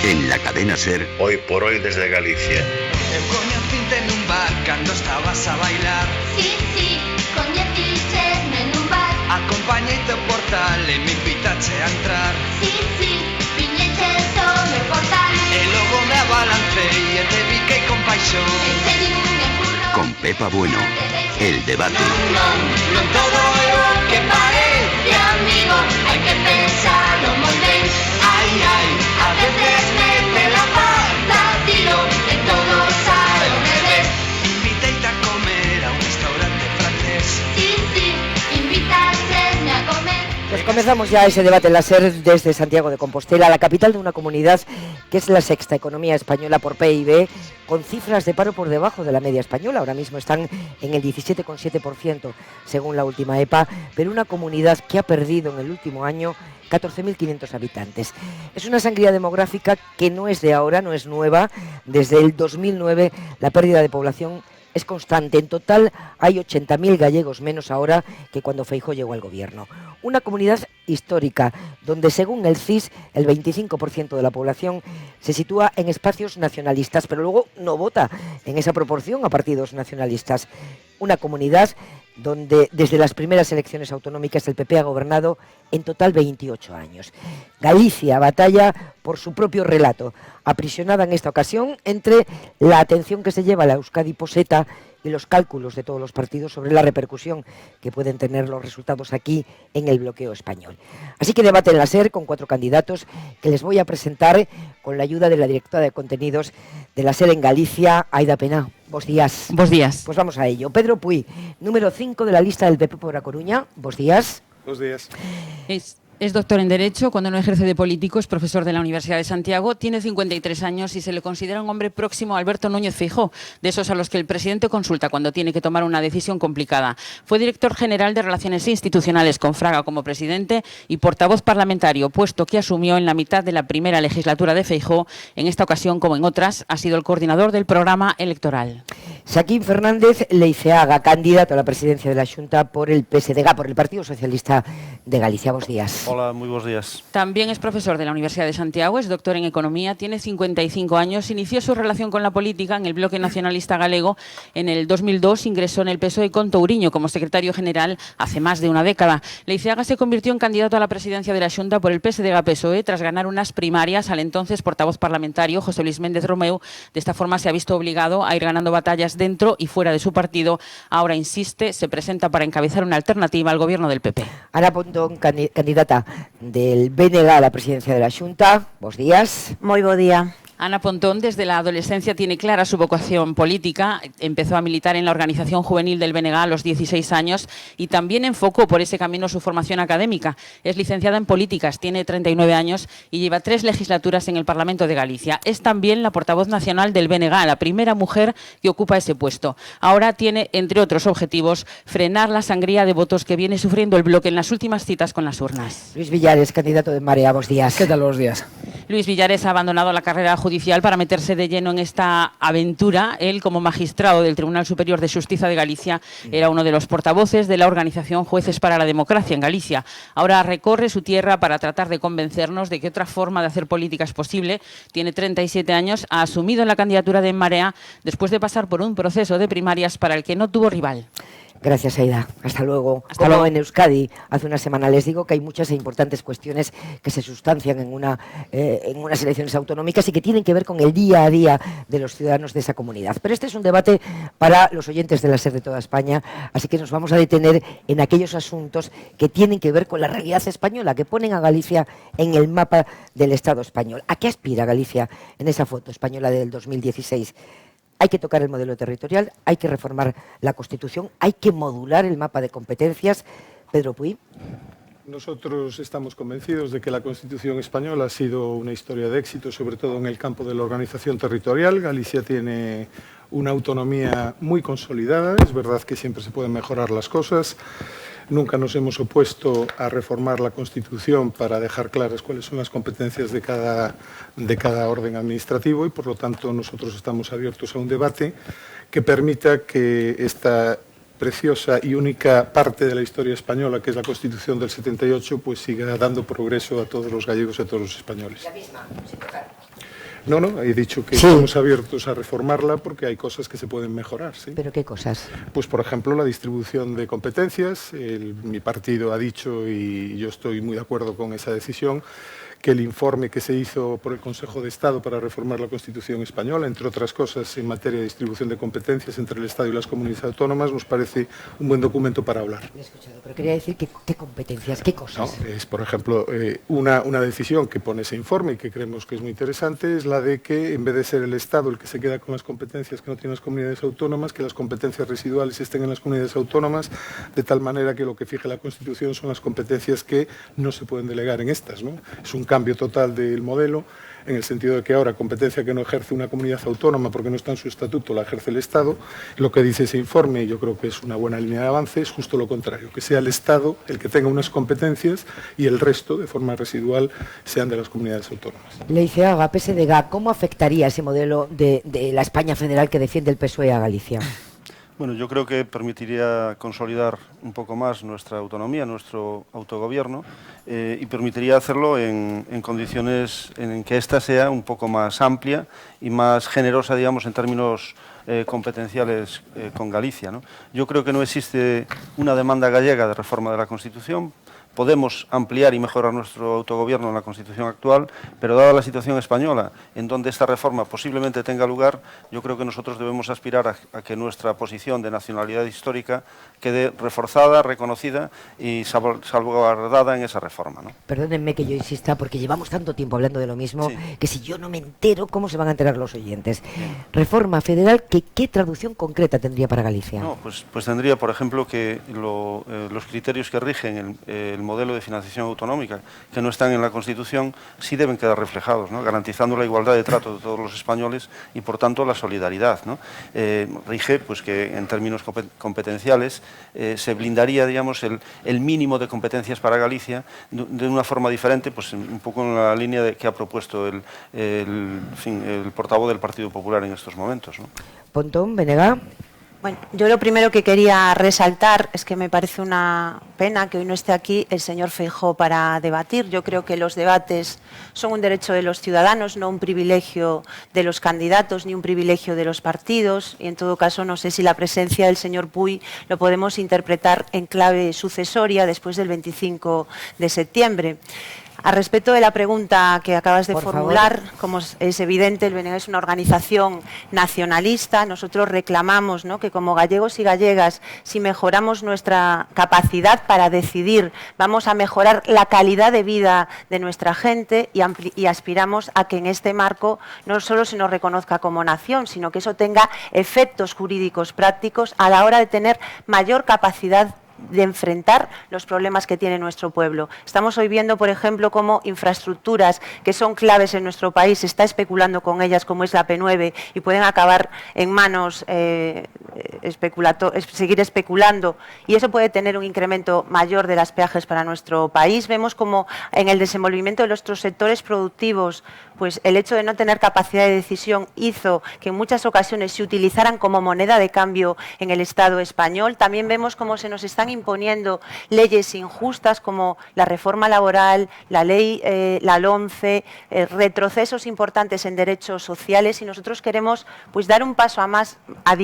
En la cadena SER. Hoy por hoy desde Galicia. Eu coñecinte nun bar cando estabas a bailar. Sí, coñecichesme nun bar. Acompañeite ao portal e me invitache a entrar. Sí, viñeches ao meu portal. E logo me abalancei e te biquei con paixón. En serio me curro. Con Pepa Bueno, el debate. Non todo é o que parece, amigo. Hai que pensarlo moi ben. Ai, a veces mete la pata, tiro, e todo sabe ao revés. Inviteite a comer a un restaurante francés. Sí, invitasesme a comer. Pues comenzamos ya ese debate en la SER desde Santiago de Compostela, la capital de una comunidad que es la sexta economía española por PIB, con cifras de paro por debajo de la media española. Ahora mismo están en el 17,7% según la última EPA, pero una comunidad que ha perdido en el último año 14.500 habitantes. Es una sangría demográfica que no es de ahora, no es nueva. Desde el 2009 la pérdida de población es constante. En total hay 80.000 gallegos menos ahora que cuando Feijóo llegó al gobierno. Una comunidad histórica donde, según el CIS, el 25% de la población se sitúa en espacios nacionalistas, pero luego no vota en esa proporción a partidos nacionalistas. Una comunidad donde desde las primeras elecciones autonómicas el PP ha gobernado en total 28 años. Galicia batalla por su propio relato, aprisionada en esta ocasión entre la atención que se lleva a la Euskadi poseta y los cálculos de todos los partidos sobre la repercusión que pueden tener los resultados aquí en el bloqueo español. Así que debate en la SER con 4 candidatos que les voy a presentar con la ayuda de la directora de contenidos de la SER en Galicia, Aida Pena. Bos días. Bos días. Pues vamos a ello. Pedro Puy, número 5 de la lista del PP por A Coruña. Bos días. Bos días. Es doctor en Derecho, cuando no ejerce de político es profesor de la Universidad de Santiago, tiene 53 años y se le considera un hombre próximo a Alberto Núñez Feijóo, de esos a los que el presidente consulta cuando tiene que tomar una decisión complicada. Fue director general de Relaciones Institucionales con Fraga como presidente y portavoz parlamentario, puesto que asumió en la mitad de la primera legislatura de Feijóo. En esta ocasión, como en otras, ha sido el coordinador del programa electoral. Xaquín Fernández Leiceaga, candidato a la presidencia de la Xunta por el PSDG, por el Partido Socialista de Galicia. Bos días. Hola, muy buenos días. También es profesor de la Universidad de Santiago, es doctor en Economía, tiene 55 años, inició su relación con la política en el bloque nacionalista galego. En el 2002 ingresó en el PSOE con Touriño como secretario general hace más de una década. Leiceaga se convirtió en candidato a la presidencia de la Xunta por el PSDG-PSOE tras ganar unas primarias al entonces portavoz parlamentario José Luis Méndez Romeu. De esta forma se ha visto obligado a ir ganando batallas dentro y fuera de su partido. Ahora insiste, se presenta para encabezar una alternativa al gobierno del PP. Ana Pontón, candidata del BNG a la presidencia de la Xunta. Bos días. Moi bo día. Ana Pontón desde la adolescencia tiene clara su vocación política. Empezó a militar en la organización juvenil del BNG a los 16 años y también enfocó por ese camino su formación académica. Es licenciada en políticas, tiene 39 años y lleva 3 legislaturas en el Parlamento de Galicia. Es también la portavoz nacional del BNG, la primera mujer que ocupa ese puesto. Ahora tiene, entre otros objetivos, frenar la sangría de votos que viene sufriendo el bloque en las últimas citas con las urnas. Luis Villares, candidato de Marea. Bos días. ¿Qué tal? Buenos días. Luis Villares ha abandonado la carrera judicial para meterse de lleno en esta aventura. Él, como magistrado del Tribunal Superior de Xustiza de Galicia, era uno de los portavoces de la organización Jueces para la Democracia en Galicia. Ahora recorre su tierra para tratar de convencernos de que otra forma de hacer política es posible. Tiene 37 años, ha asumido la candidatura de En Marea después de pasar por un proceso de primarias para el que no tuvo rival. Gracias, Aida. Hasta luego. Hasta luego. En Euskadi, hace una semana les digo que hay muchas e importantes cuestiones que se sustancian en unas elecciones autonómicas y que tienen que ver con el día a día de los ciudadanos de esa comunidad. Pero este es un debate para los oyentes de la SER de toda España, así que nos vamos a detener en aquellos asuntos que tienen que ver con la realidad española, que ponen a Galicia en el mapa del Estado español. ¿A qué aspira Galicia en esa foto española del 2016? Hay que tocar el modelo territorial, hay que reformar la Constitución, hay que modular el mapa de competencias. Pedro Puy. Nosotros estamos convencidos de que la Constitución española ha sido una historia de éxito, sobre todo en el campo de la organización territorial. Galicia tiene una autonomía muy consolidada, es verdad que siempre se pueden mejorar las cosas. Nunca nos hemos opuesto a reformar la Constitución para dejar claras cuáles son las competencias de cada orden administrativo y, por lo tanto, nosotros estamos abiertos a un debate que permita que esta preciosa y única parte de la historia española, que es la Constitución del 78, pues siga dando progreso a todos los gallegos y a todos los españoles. La misma, sin tocar. No, he dicho que estamos abiertos a reformarla porque hay cosas que se pueden mejorar, ¿sí? ¿Pero qué cosas? Pues, por ejemplo, la distribución de competencias. Mi partido ha dicho, y yo estoy muy de acuerdo con esa decisión, que el informe que se hizo por el Consejo de Estado para reformar la Constitución española, entre otras cosas en materia de distribución de competencias entre el Estado y las comunidades autónomas, nos parece un buen documento para hablar. He escuchado, pero quería decir qué competencias, qué cosas. No, es, por ejemplo, una decisión que pone ese informe y que creemos que es muy interesante, es la de que en vez de ser el Estado el que se queda con las competencias que no tienen las comunidades autónomas, que las competencias residuales estén en las comunidades autónomas, de tal manera que lo que fije la Constitución son las competencias que no se pueden delegar en estas, ¿no? Es un cambio total del modelo, en el sentido de que ahora competencia que no ejerce una comunidad autónoma porque no está en su estatuto la ejerce el Estado. Lo que dice ese informe, y yo creo que es una buena línea de avance, es justo lo contrario, que sea el Estado el que tenga unas competencias y el resto, de forma residual, sean de las comunidades autónomas. Leiceaga, PSDG, ¿cómo afectaría ese modelo de la España federal que defiende el PSOE a Galicia? Bueno, yo creo que permitiría consolidar un poco más nuestra autonomía, nuestro autogobierno, y permitiría hacerlo en condiciones en que ésta sea un poco más amplia y más generosa, digamos, en términos competenciales con Galicia, ¿no? Yo creo que no existe una demanda gallega de reforma de la Constitución. Podemos ampliar y mejorar nuestro autogobierno en la Constitución actual, pero dada la situación española, en donde esta reforma posiblemente tenga lugar, yo creo que nosotros debemos aspirar a que nuestra posición de nacionalidad histórica quede reforzada, reconocida y salvaguardada en esa reforma, ¿no? Perdónenme que yo insista, porque llevamos tanto tiempo hablando de lo mismo, que si yo no me entero, ¿cómo se van a enterar los oyentes? Reforma federal, ¿qué traducción concreta tendría para Galicia? No, pues tendría, por ejemplo, que los criterios que rigen el modelo de financiación autonómica, que no están en la Constitución, sí deben quedar reflejados, ¿no? Garantizando la igualdad de trato de todos los españoles y, por tanto, la solidaridad, ¿no? Rige pues, que en términos competenciales se blindaría, digamos, el mínimo de competencias para Galicia de una forma diferente, pues un poco en la línea que ha propuesto el portavoz del Partido Popular en estos momentos, ¿no? Pontón, Benega. Bueno, yo lo primero que quería resaltar es que me parece una pena que hoy no esté aquí el señor Feijóo para debatir. Yo creo que los debates son un derecho de los ciudadanos, no un privilegio de los candidatos ni un privilegio de los partidos. Y en todo caso, no sé si la presencia del señor Puy lo podemos interpretar en clave sucesoria después del 25 de septiembre. A respecto de la pregunta que acabas de formular, como es evidente, el BNG es una organización nacionalista. Nosotros reclamamos, ¿no?, que como gallegos y gallegas, si mejoramos nuestra capacidad para decidir, vamos a mejorar la calidad de vida de nuestra gente y aspiramos a que en este marco no solo se nos reconozca como nación, sino que eso tenga efectos jurídicos prácticos a la hora de tener mayor capacidad de enfrentar los problemas que tiene nuestro pueblo. Estamos hoy viendo, por ejemplo, cómo infraestructuras que son claves en nuestro país se está especulando con ellas, como es la P9, y pueden acabar en manos seguir especulando, y eso puede tener un incremento mayor de las peajes para nuestro país. Vemos como en el desenvolvimiento de nuestros sectores productivos, pues el hecho de no tener capacidad de decisión hizo que en muchas ocasiones se utilizaran como moneda de cambio en el Estado español. También vemos cómo se nos están imponiendo leyes injustas como la reforma laboral, la ley, la LOMCE, retrocesos importantes en derechos sociales, y nosotros queremos pues dar un paso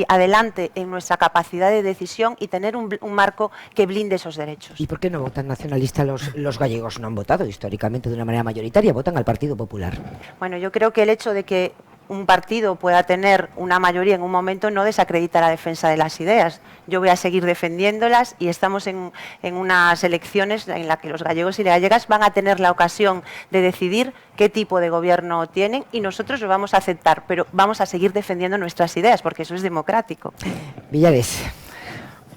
adelante en nuestra capacidad de decisión y tener un marco que blinde esos derechos. ¿Y por qué no votan nacionalistas los gallegos? No han votado históricamente de una manera mayoritaria, votan al Partido Popular. Bueno, yo creo que el hecho de que un partido pueda tener una mayoría en un momento no desacredita la defensa de las ideas. Yo voy a seguir defendiéndolas y estamos en unas elecciones en las que los gallegos y las gallegas van a tener la ocasión de decidir qué tipo de gobierno tienen, y nosotros lo vamos a aceptar, pero vamos a seguir defendiendo nuestras ideas porque eso es democrático. Villares.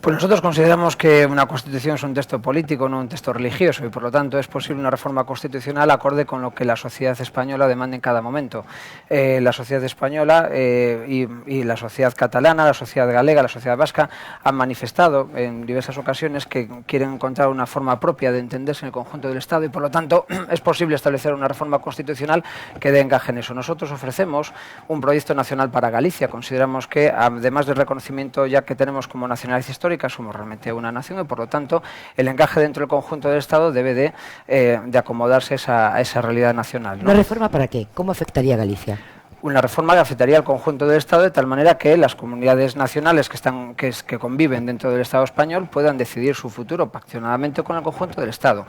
Pues nosotros consideramos que una Constitución es un texto político, no un texto religioso, y por lo tanto es posible una reforma constitucional acorde con lo que la sociedad española demanda en cada momento. La sociedad española y la sociedad catalana, la sociedad galega, la sociedad vasca han manifestado en diversas ocasiones que quieren encontrar una forma propia de entenderse en el conjunto del Estado, y por lo tanto es posible establecer una reforma constitucional que dé encaje en eso. Nosotros ofrecemos un proyecto nacional para Galicia. Consideramos que, además del reconocimiento ya que tenemos como nacionalidad histórica, histórica, somos realmente una nación y por lo tanto el encaje dentro del conjunto del Estado debe de acomodarse a esa realidad nacional, ¿no? ¿Una reforma para qué? ¿Cómo afectaría a Galicia? Una reforma que afectaría al conjunto del Estado de tal manera que las comunidades nacionales que conviven dentro del Estado español puedan decidir su futuro paccionadamente con el conjunto del Estado.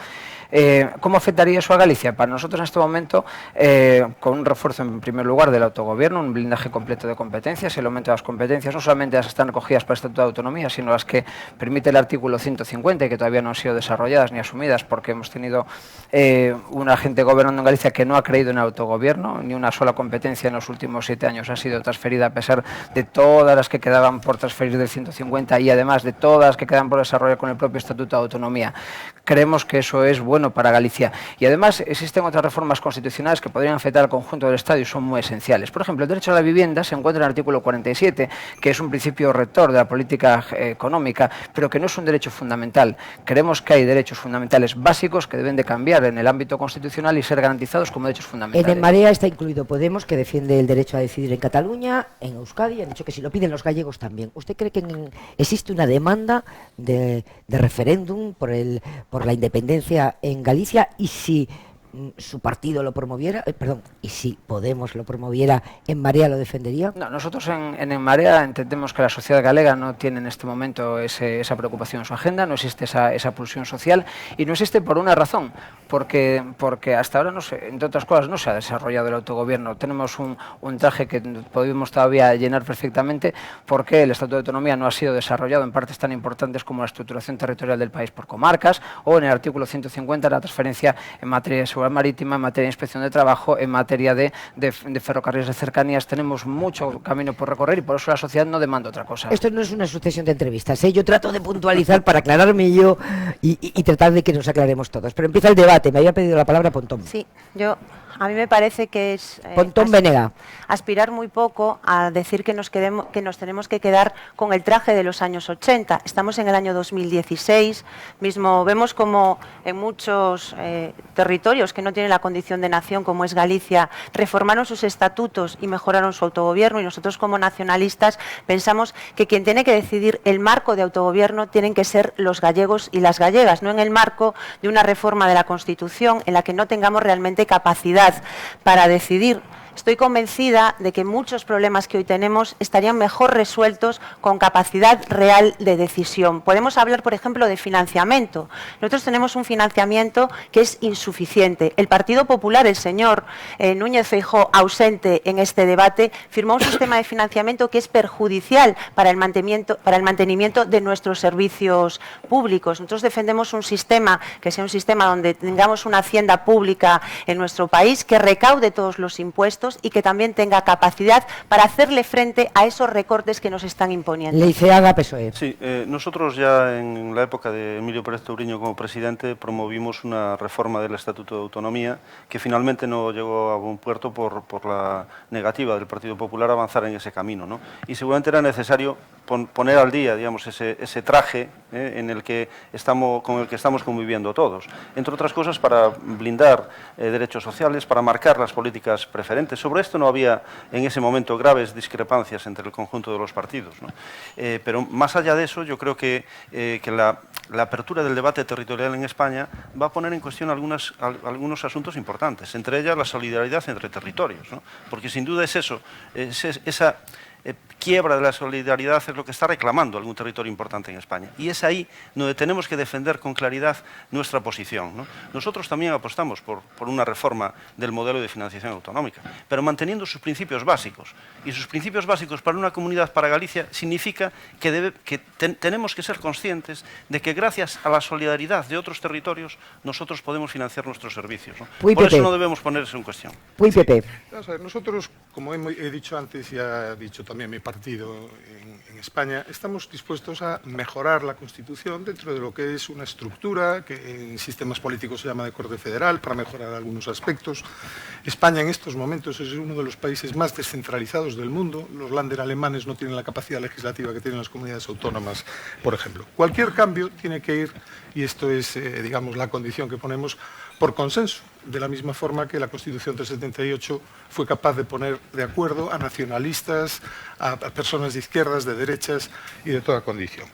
¿Cómo afectaría eso a Galicia? Para nosotros en este momento, con un refuerzo en primer lugar del autogobierno, un blindaje completo de competencias, el aumento de las competencias, no solamente las que están recogidas por el Estatuto de Autonomía, sino las que permite el artículo 150 y que todavía no han sido desarrolladas ni asumidas porque hemos tenido una gente gobernando en Galicia que no ha creído en el autogobierno, ni una sola competencia en los últimos 7 años ha sido transferida a pesar de todas las que quedaban por transferir del 150 y además de todas las que quedan por desarrollar con el propio Estatuto de Autonomía. Creemos que eso es bueno para Galicia. Y además existen otras reformas constitucionales que podrían afectar al conjunto del Estado y son muy esenciales. Por ejemplo, el derecho a la vivienda se encuentra en el artículo 47, que es un principio rector de la política económica, pero que no es un derecho fundamental. Creemos que hay derechos fundamentales básicos que deben de cambiar en el ámbito constitucional y ser garantizados como derechos fundamentales. En Marea está incluido Podemos, que defiende el derecho a decidir en Cataluña, en Euskadi, han dicho que si lo piden los gallegos también. ¿Usted cree que existe una demanda de referéndum por la independencia en Galicia y si su partido lo promoviera, y si Podemos lo promoviera, ¿En Marea lo defendería? No, nosotros en Marea entendemos que la sociedad galega no tiene en este momento esa preocupación en su agenda, no existe esa pulsión social y no existe por una razón, porque hasta ahora, no sé, entre otras cosas, no se ha desarrollado el autogobierno. Tenemos un traje que podemos todavía llenar perfectamente porque el Estatuto de Autonomía no ha sido desarrollado en partes tan importantes como la estructuración territorial del país por comarcas o en el artículo 150 la transferencia en materia de seguridad marítima, en materia de inspección de trabajo, en materia de ferrocarriles de cercanías. Tenemos mucho camino por recorrer y por eso la sociedad no demanda otra cosa. Esto no es una sucesión de entrevistas, ¿eh? Yo trato de puntualizar para aclararme yo y tratar de que nos aclaremos todos. Pero empieza el debate. Me había pedido la palabra Pontón. Sí, a mí me parece que es Pontón Venega. Aspirar muy poco a decir que nos tenemos que quedar con el traje de los años 80. Estamos en el año 2016, mismo vemos como en muchos territorios que no tienen la condición de nación, como es Galicia, reformaron sus estatutos y mejoraron su autogobierno, y nosotros como nacionalistas pensamos que quien tiene que decidir el marco de autogobierno tienen que ser los gallegos y las gallegas, no en el marco de una reforma de la Constitución en la que no tengamos realmente capacidad para decidir. Estoy convencida de que muchos problemas que hoy tenemos estarían mejor resueltos con capacidad real de decisión. Podemos hablar, por ejemplo, de financiamiento. Nosotros tenemos un financiamiento que es insuficiente. El Partido Popular, el señor Núñez Feijóo, ausente en este debate, firmó un sistema de financiamiento que es perjudicial para el mantenimiento de nuestros servicios públicos. Nosotros defendemos un sistema que sea un sistema donde tengamos una hacienda pública en nuestro país, que recaude todos los impuestos y que también tenga capacidad para hacerle frente a esos recortes que nos están imponiendo. Leiceaga, PSOE. Sí, nosotros ya en la época de Emilio Pérez Touriño como presidente promovimos una reforma del Estatuto de Autonomía que finalmente no llegó a buen puerto por la negativa del Partido Popular a avanzar en ese camino, ¿no? Y seguramente era necesario poner al día, digamos, ese traje con el que estamos conviviendo todos. Entre otras cosas, para blindar derechos sociales, para marcar las políticas preferentes. Sobre esto no había en ese momento graves discrepancias entre el conjunto de los partidos, ¿no? Pero más allá de eso, yo creo que la apertura del debate territorial en España va a poner en cuestión algunos asuntos importantes, entre ellas la solidaridad entre territorios, ¿no? Porque sin duda es eso, esa quiebra de la solidaridad es lo que está reclamando algún territorio importante en España. Y es ahí donde tenemos que defender con claridad nuestra posición, ¿no? Nosotros también apostamos por una reforma del modelo de financiación autonómica, pero manteniendo sus principios básicos. Y sus principios básicos para una comunidad, para Galicia, significa que tenemos que ser conscientes de que gracias a la solidaridad de otros territorios nosotros podemos financiar nuestros servicios, ¿no? Por eso no debemos poner eso en cuestión. Nosotros, como he dicho antes y ha dicho también mi partido en España, estamos dispuestos a mejorar la Constitución dentro de lo que es una estructura que en sistemas políticos se llama de corte federal, para mejorar algunos aspectos. España en estos momentos es uno de los países más descentralizados del mundo. Los Länder alemanes no tienen la capacidad legislativa que tienen las comunidades autónomas, por ejemplo. Cualquier cambio tiene que ir, y esto es, digamos, la condición que ponemos, por consenso. de la misma forma que la Constitución del 78 fue capaz de poner de acuerdo a nacionalistas, a personas de izquierdas, de derechas y de toda condición.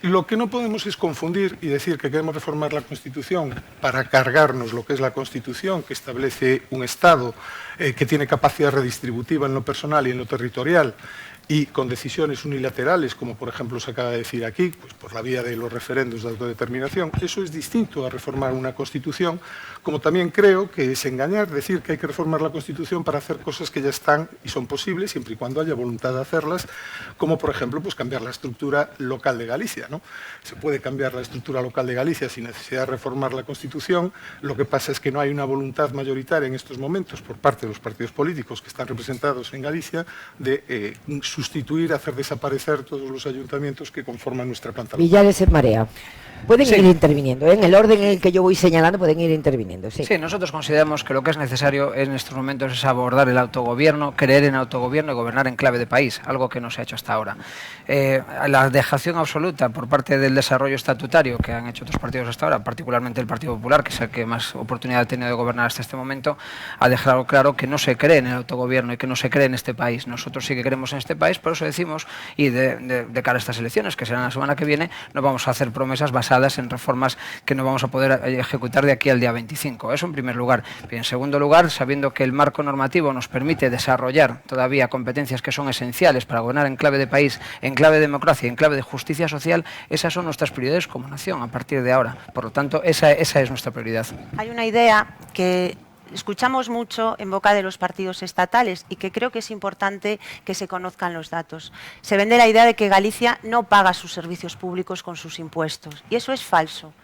Lo que no podemos es confundir y decir que queremos reformar la Constitución para cargarnos lo que es la Constitución, que establece un Estado que tiene capacidad redistributiva en lo personal y en lo territorial, y con decisiones unilaterales, como por ejemplo se acaba de decir aquí, pues por la vía de los referendos de autodeterminación. Eso es distinto a reformar una Constitución, como también creo que es engañar decir que hay que reformar la Constitución para hacer cosas que ya están y son posibles, siempre y cuando haya voluntad de hacerlas, como por ejemplo pues cambiar la estructura local de Galicia, ¿no? Se puede cambiar la estructura local de Galicia sin necesidad de reformar la Constitución, lo que pasa es que no hay una voluntad mayoritaria en estos momentos por parte de los partidos políticos que están representados en Galicia de sustituir, hacer desaparecer todos los ayuntamientos que conforman nuestra planta local. Villares en Marea. Pueden ir interviniendo, ¿eh? En el orden en el que yo voy señalando pueden ir interviniendo. Sí. Sí, nosotros consideramos que lo que es necesario en estos momentos es abordar el autogobierno, creer en autogobierno y gobernar en clave de país, algo que no se ha hecho hasta ahora. La dejación absoluta por parte del desarrollo estatutario que han hecho otros partidos hasta ahora, particularmente el Partido Popular, que es el que más oportunidad ha tenido de gobernar hasta este momento, ha dejado claro que no se cree en el autogobierno y que no se cree en este país. Nosotros sí que creemos en este país, por eso decimos, y de cara a estas elecciones, que serán la semana que viene, no vamos a hacer promesas basadas en reformas que no vamos a poder ejecutar de aquí al día 25. Eso en primer lugar. Y en segundo lugar, sabiendo que el marco normativo nos permite desarrollar todavía competencias que son esenciales para gobernar en clave de país, en clave de democracia, en clave de justicia social, esas son nuestras prioridades como nación a partir de ahora. Por lo tanto, esa es nuestra prioridad. Hay una idea que escuchamos mucho en boca de los partidos estatales y que creo que es importante que se conozcan los datos. Se vende la idea de que Galicia no paga sus servicios públicos con sus impuestos y eso es falso.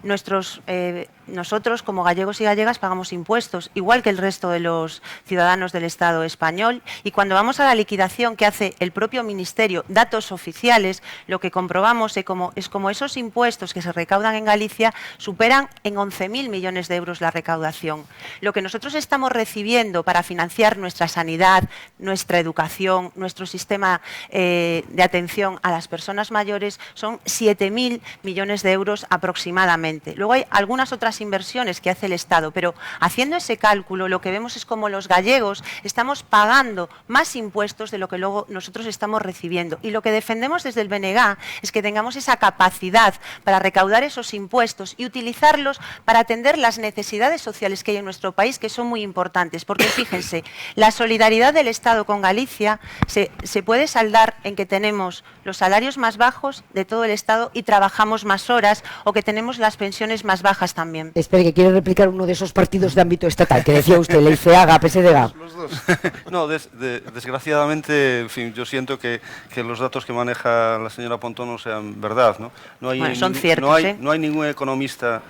Nosotros, como gallegos y gallegas, pagamos impuestos, igual que el resto de los ciudadanos del Estado español, y cuando vamos a la liquidación que hace el propio Ministerio, datos oficiales, lo que comprobamos es como esos impuestos que se recaudan en Galicia superan en 11.000 millones de euros la recaudación. Lo que nosotros estamos recibiendo para financiar nuestra sanidad, nuestra educación, nuestro sistema de atención a las personas mayores son 7.000 millones de euros aproximadamente. Luego hay algunas otras inversiones que hace el Estado, pero haciendo ese cálculo lo que vemos es como los gallegos estamos pagando más impuestos de lo que luego nosotros estamos recibiendo. Y lo que defendemos desde el BNG es que tengamos esa capacidad para recaudar esos impuestos y utilizarlos para atender las necesidades sociales que hay en nuestro país, que son muy importantes. Porque fíjense, la solidaridad del Estado con Galicia se puede saldar en que tenemos los salarios más bajos de todo el Estado y trabajamos más horas, o que tenemos las pensiones más bajas también. Espere, que quiere replicar uno de esos partidos de ámbito estatal, que decía usted, el IFEAGA, PSDG. Los dos. No, desgraciadamente, en fin, yo siento que los datos que maneja la señora Pontón no sean verdad, ¿no? Bueno, son ciertos, no hay ningún economista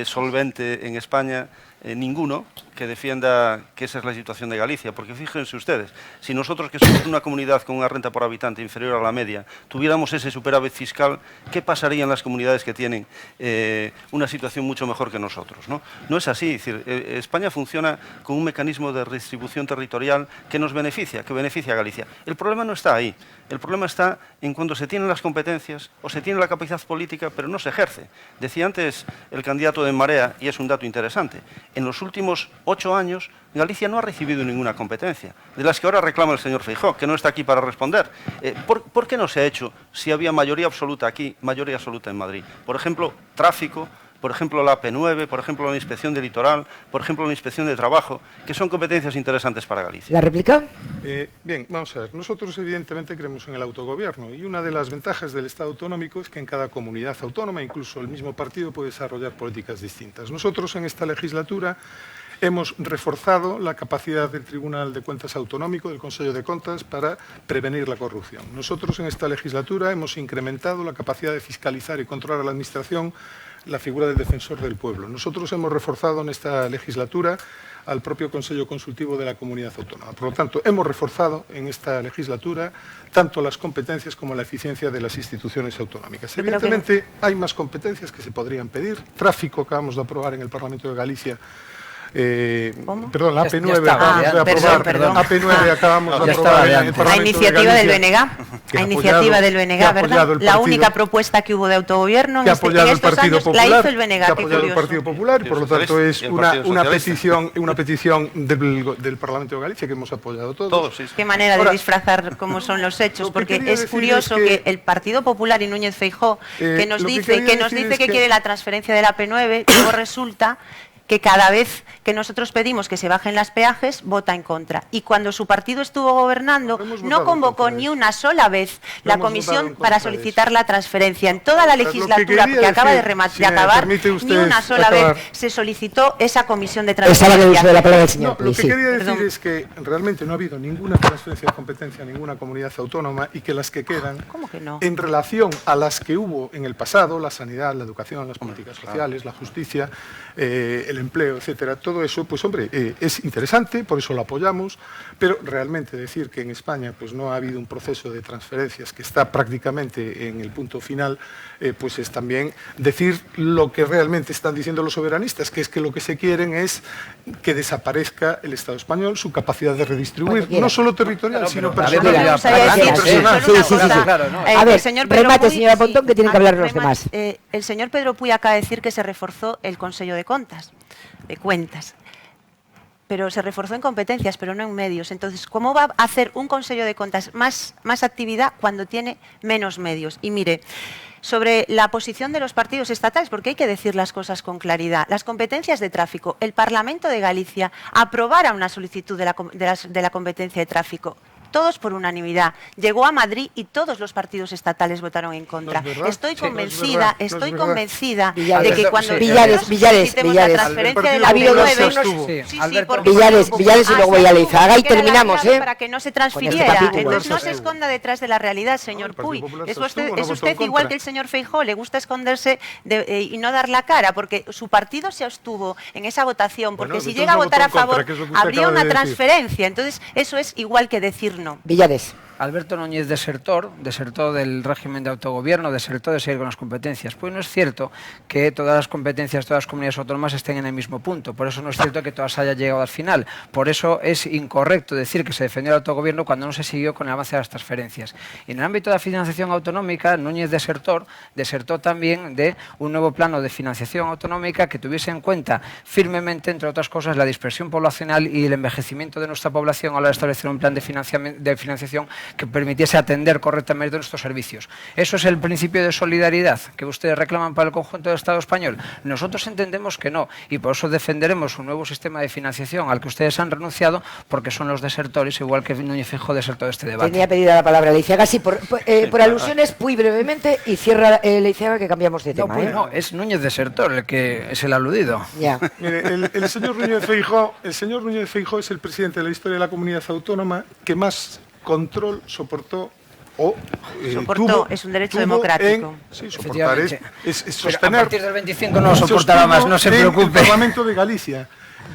solvente en España, ninguno, que defienda que esa es la situación de Galicia, porque fíjense ustedes, si nosotros, que somos una comunidad con una renta por habitante inferior a la media, tuviéramos ese superávit fiscal, ¿qué pasaría en las comunidades que tienen una situación mucho mejor que nosotros? No es así. Es decir, España funciona con un mecanismo de redistribución territorial que nos beneficia, que beneficia a Galicia. El problema no está ahí. El problema está en cuando se tienen las competencias o se tiene la capacidad política, pero no se ejerce. Decía antes el candidato de Marea, y es un dato interesante, en los últimos 8 años Galicia no ha recibido ninguna competencia, de las que ahora reclama el señor Feijóo, que no está aquí para responder. ¿Por qué no se ha hecho si había mayoría absoluta aquí, mayoría absoluta en Madrid? Por ejemplo, tráfico, por ejemplo la AP9, por ejemplo la inspección de litoral, por ejemplo la inspección de trabajo, que son competencias interesantes para Galicia. ¿La réplica? Bien, vamos a ver. Nosotros evidentemente creemos en el autogobierno y una de las ventajas del Estado autonómico es que en cada comunidad autónoma, incluso el mismo partido, puede desarrollar políticas distintas. Nosotros en esta legislatura hemos reforzado la capacidad del Tribunal de Cuentas Autonómico, del Consejo de Contas, para prevenir la corrupción. Nosotros en esta legislatura hemos incrementado la capacidad de fiscalizar y controlar a la Administración la figura del defensor del pueblo. Nosotros hemos reforzado en esta legislatura al propio Consejo Consultivo de la Comunidad Autónoma. Por lo tanto, hemos reforzado en esta legislatura tanto las competencias como la eficiencia de las instituciones autonómicas. Evidentemente, hay más competencias que se podrían pedir. Tráfico, acabamos de aprobar en el Parlamento de Galicia Perdón, la AP9 Ya estaba, acabamos de aprobar. perdón. AP9 acabamos de Ya estaba aprobar de en el antes. Parlamento A de iniciativa del Galicia, BNG, que a ha iniciativa apoyado- del que ha BNG, apoyado ¿verdad? el La partido- única propuesta que hubo de autogobierno que ha en apoyado el estos Partido años Popular, la hizo el que ha BNG, qué apoyado el curioso. Partido Popular, y por lo tanto es Y el Partido una petición del Parlamento de Galicia que hemos apoyado todos. Todos, sí. Qué manera Ahora, de disfrazar cómo son los hechos, lo que porque quería es decir curioso es que el Partido Popular y Núñez Feijóo que nos lo que dice quería decir es que que- quiere la transferencia de la P9, luego resulta que cada vez que nosotros pedimos que se bajen las peajes, vota en contra. Y cuando su partido estuvo gobernando, Hemos no votado convocó en contra ni de una sola vez No la hemos votado comisión en para contra de solicitar eso. la transferencia. En toda la Lo que legislatura quería que acaba de, decir, si de me acabar, permite ni usted una sola acabar. vez se solicitó esa comisión de Estaba en el transferencia. uso de la palabra del señor. No, lo que Sí. quería decir Perdón. es que realmente no ha habido ninguna transferencia de competencia a ninguna comunidad autónoma y que las que quedan, ¿Cómo que no? en relación a las que hubo en el pasado, la sanidad, la educación, las políticas sociales, la justicia, el empleo, etcétera, todo eso, pues hombre, es interesante, por eso lo apoyamos, pero realmente decir que en España pues no ha habido un proceso de transferencias que está prácticamente en el punto final, pues es también decir lo que realmente están diciendo los soberanistas, que es que lo que se quieren es que desaparezca el Estado español, su capacidad de redistribuir, Cuando quiera. no solo territorial, Claro, sino pero A mí personal. me gustaría Gracias. decir Personal. solo una Sí, sí, cosa. sí, claro, no. A ver, El señor Pedro remate, Puy, señora Pontón, que tienen que hablar los demás. El señor Pedro Puy acaba de decir que se reforzó el Consejo de Cuentas. Pero se reforzó en competencias, pero no en medios. Entonces, ¿cómo va a hacer un Consejo de Cuentas más actividad cuando tiene menos medios? Y mire, sobre la posición de los partidos estatales, porque hay que decir las cosas con claridad. Las competencias de tráfico, el Parlamento de Galicia aprobara una solicitud de la competencia de tráfico. Todos por unanimidad. Llegó a Madrid y todos los partidos estatales votaron en contra. No es verdad. Estoy Sí, no es convencida, verdad, no es estoy verdad. convencida Villares. de que cuando Sí. nosotros Villares, solicitemos Villares. la transferencia de El la Ha habido dos P9, turnos. Sí, sí, Alberto. porque Villares y luego voy a Leizaga y porque era la terminamos, clave ¿eh? para que no se Con este transfiriera. capítulo. Entonces no Claro. se esconda detrás de la realidad, señor el Partido Puy. Popular Es se usted, abstuvo, no es votó usted en igual contra. que el señor Feijóo, le gusta esconderse y no dar la cara, porque su partido se abstuvo en esa votación, porque Bueno, si entonces llega a no votar votó a en contra, favor, que es lo que usted habría acaba una de decir. transferencia. Entonces eso es igual que decir no. Villares. Alberto Núñez desertó del régimen de autogobierno, desertó de seguir con las competencias. Pues no es cierto que todas las competencias, todas las comunidades autónomas estén en el mismo punto. Por eso no es cierto que todas hayan llegado al final. Por eso es incorrecto decir que se defendió el autogobierno cuando no se siguió con el avance de las transferencias. Y en el ámbito de la financiación autonómica, Núñez desertó también de un nuevo plano de financiación autonómica que tuviese en cuenta firmemente, entre otras cosas, la dispersión poblacional y el envejecimiento de nuestra población a la hora de establecer un plan de financiación que permitiese atender correctamente nuestros servicios. Eso es el principio de solidaridad que ustedes reclaman para el conjunto del Estado español. Nosotros entendemos que no, y por eso defenderemos un nuevo sistema de financiación al que ustedes han renunciado, porque son los desertores, igual que Núñez Feijóo desertó de este debate. Tenía pedida la palabra Leizaga. Sí, por alusiones, muy brevemente, y cierra Leizaga, que cambiamos de No, tema. pues ¿eh? no, es Núñez desertor el que es el aludido. Ya. Mire, el señor Núñez Feijóo es el presidente de la historia de la comunidad autónoma que más control soportó Soportó, es un derecho democrático. Sí, soportar es Pero sostener. a partir del 25 no soportará más, no se preocupe. El Parlamento de Galicia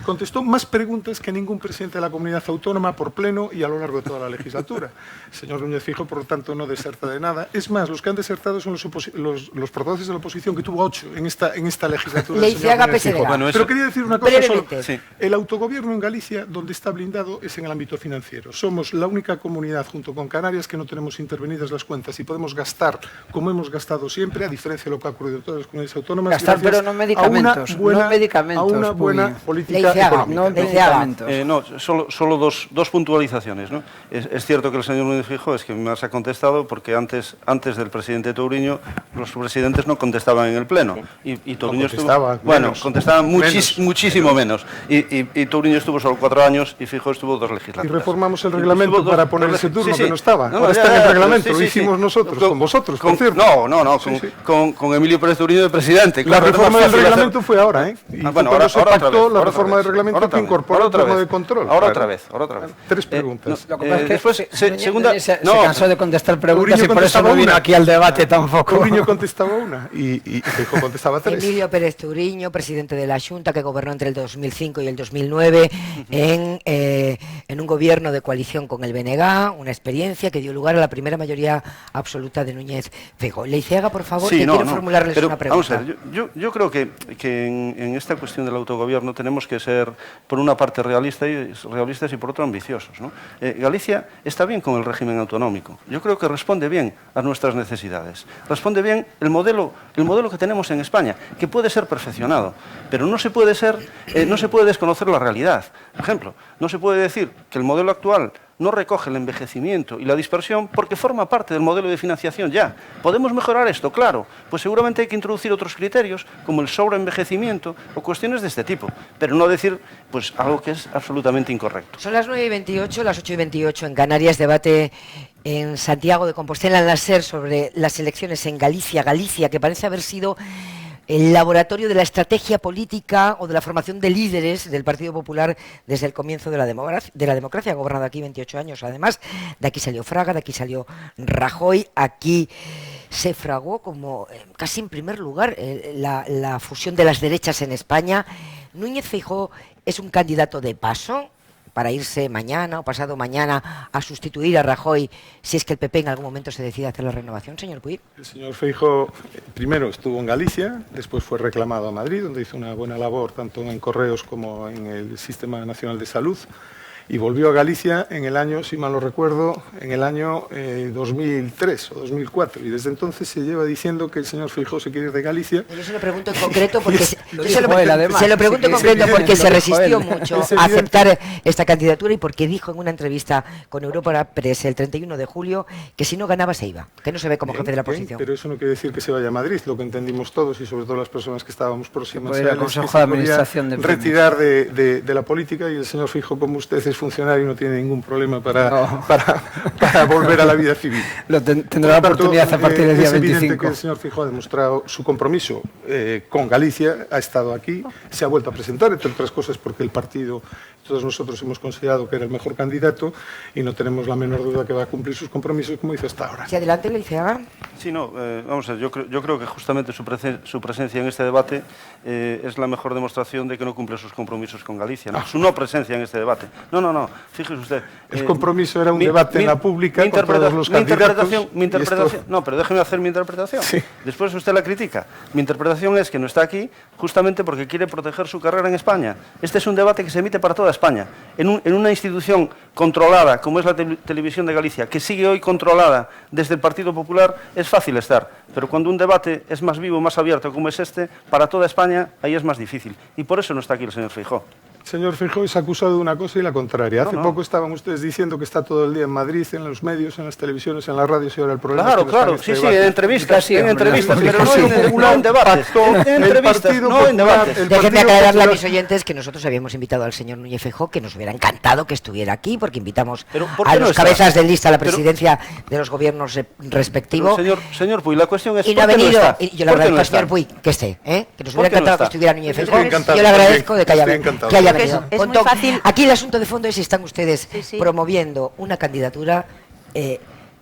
contestó más preguntas que ningún presidente de la comunidad autónoma por pleno y a lo largo de toda la legislatura. El señor Núñez Feijóo, por lo tanto, no deserta de nada. Es más, los que han desertado son los portavoces de la oposición, que tuvo 8 en esta legislatura. del señor Leizaga, Núñez Feijóo. PSDG. Bueno, eso- Pero quería decir una cosa solo. Brevemente. Sí. El autogobierno en Galicia, donde está blindado, es en el ámbito financiero. Somos la única comunidad, junto con Canarias, que no tenemos intervenidas las cuentas y podemos gastar como hemos gastado siempre, a diferencia de lo que ha ocurrido en todas las comunidades autónomas. Gastar, gracias pero no medicamentos, a una buena, no medicamentos, a una buena Puy. política Leizaga, económica. No Leizaga. medicamentos. No, solo dos puntualizaciones, ¿no? Es cierto que el señor Núñez Feijóo es quien más ha contestado, porque antes del presidente Touriño, los presidentes no contestaban en el Pleno. Y Touriño contestaba, estuvo... Bueno, menos. contestaban Menos. muchísimo menos. Y Touriño estuvo solo 4 años y Feijóo estuvo 2 Y legislaturas. reformamos el Y reglamento estuvo para dos- poner dos ese leg- turno sí, sí. que no estaba. No, Ahora ya, está en el ya, reglamento, sí, lo sí, hicimos sí. nosotros, con vosotros, por cierto. No, Sí, sí. con Emilio Pérez Touriño de presidente. La Claro, era reforma más del fácil reglamento hacer- fue ahora, ¿eh? Y fue bueno, cuando se otra pactó vez, la otra reforma vez. del reglamento Ahora que otra vez, incorporó ahora el otra turno vez. de control. Ahora Claro. otra vez. 3 preguntas. Lo que pasa es que después, Núñez segunda... se no, cansó de contestar preguntas Touriño y por eso contestaba no vino una. aquí al debate tampoco. Touriño contestaba una y Feijóo contestaba 3. Emilio Pérez Touriño, presidente de la Xunta, que gobernó entre el 2005 y el 2009 en en un gobierno de coalición con el BNG, una experiencia que dio lugar a la primera mayoría absoluta de Núñez Feijóo. Leiceaga, por favor, que quiero formularles una pregunta. Vamos a ver, yo creo que en esta cuestión del autogobierno tenemos que ser, por una parte, realistas y por otra, ambiciosos, ¿no? Galicia está bien con el régimen autonómico. Yo creo que responde bien a nuestras necesidades. Responde bien el modelo que tenemos en España, que puede ser perfeccionado, pero no se puede desconocer la realidad. Por ejemplo, no se puede decir que el modelo actual no recoge el envejecimiento y la dispersión porque forma parte del modelo de financiación ya. ¿Podemos mejorar esto? Claro. Pues seguramente hay que introducir otros criterios, como el sobreenvejecimiento o cuestiones de este tipo, pero no decir pues algo que es absolutamente incorrecto. Son las 9:28, las 8:28 en Canarias, debate en Santiago de Compostela, en la SER, sobre las elecciones en Galicia, que parece haber sido el laboratorio de la estrategia política o de la formación de líderes del Partido Popular desde el comienzo de la democracia. Ha gobernado aquí 28 años, además. De aquí salió Fraga, de aquí salió Rajoy. Aquí se fraguó como casi en primer lugar la fusión de las derechas en España. Núñez Feijóo es un candidato de paso para irse mañana o pasado mañana a sustituir a Rajoy si es que el PP en algún momento se decide hacer la renovación, señor Puig. El señor Feijóo primero estuvo en Galicia, después fue reclamado a Madrid, donde hizo una buena labor tanto en Correos como en el Sistema Nacional de Salud, y volvió a Galicia en el año, si mal no recuerdo, en el año 2003 o 2004, y desde entonces se lleva diciendo que el señor Feijóo se quiere ir de Galicia. Yo se lo pregunto en concreto porque se se resistió mucho a aceptar esta candidatura y porque dijo en una entrevista con Europa Press el 31 de julio que si no ganaba se iba, que no se ve como jefe de la oposición. Pero eso no quiere decir que se vaya a Madrid, lo que entendimos todos y sobre todo las personas que estábamos próximas a él, Consejo de Administración de retirar de la política, y el señor Feijóo, como usted es funcionario, y no tiene ningún problema para volver a la vida civil. Tendrá la oportunidad a partir del día 25. Es evidente que el señor Feijóo ha demostrado su compromiso con Galicia, ha estado aquí, se ha vuelto a presentar, entre otras cosas porque el partido, todos nosotros hemos considerado que era el mejor candidato y no tenemos la menor duda que va a cumplir sus compromisos como hizo hasta ahora. Si adelante, Leiceaga. Sí, no, vamos a ver, yo creo que justamente su presencia en este debate es la mejor demostración de que no cumple sus compromisos con Galicia, ¿no? Su no presencia en este debate. No, fíjese usted. El compromiso era un debate en la pública con todos los candidatos. Mi interpretación, no, pero déjeme hacer mi interpretación. Sí. Después usted la critica. Mi interpretación es que no está aquí justamente porque quiere proteger su carrera en España. Este es un debate que se emite para toda España. En una institución controlada, como es la Televisión de Galicia, que sigue hoy controlada desde el Partido Popular, es fácil estar. Pero cuando un debate es más vivo, más abierto, como es este, para toda España, ahí es más difícil. Y por eso no está aquí el señor Feijóo. Señor Feijóo es acusado de una cosa y la contraria. Hace poco estaban ustedes diciendo que está todo el día en Madrid, en los medios, en las televisiones, en las radios, y ahora el problema es que claro, sí, en entrevistas, pero no en debates. En entrevistas, no en debates. Déjenme aclararle a mis oyentes que nosotros habíamos invitado al señor Núñez Feijóo, que nos hubiera encantado que estuviera aquí, porque invitamos a los cabezas de lista a la presidencia de los gobiernos respectivos. Señor Puig, la cuestión es y no ha venido. Y yo le agradezco al señor Puig que esté, que nos hubiera encantado que estuviera Núñez Feijóo. Yo le agradezco de que haya venido. Es muy fácil. Aquí el asunto de fondo es si están ustedes promoviendo una candidatura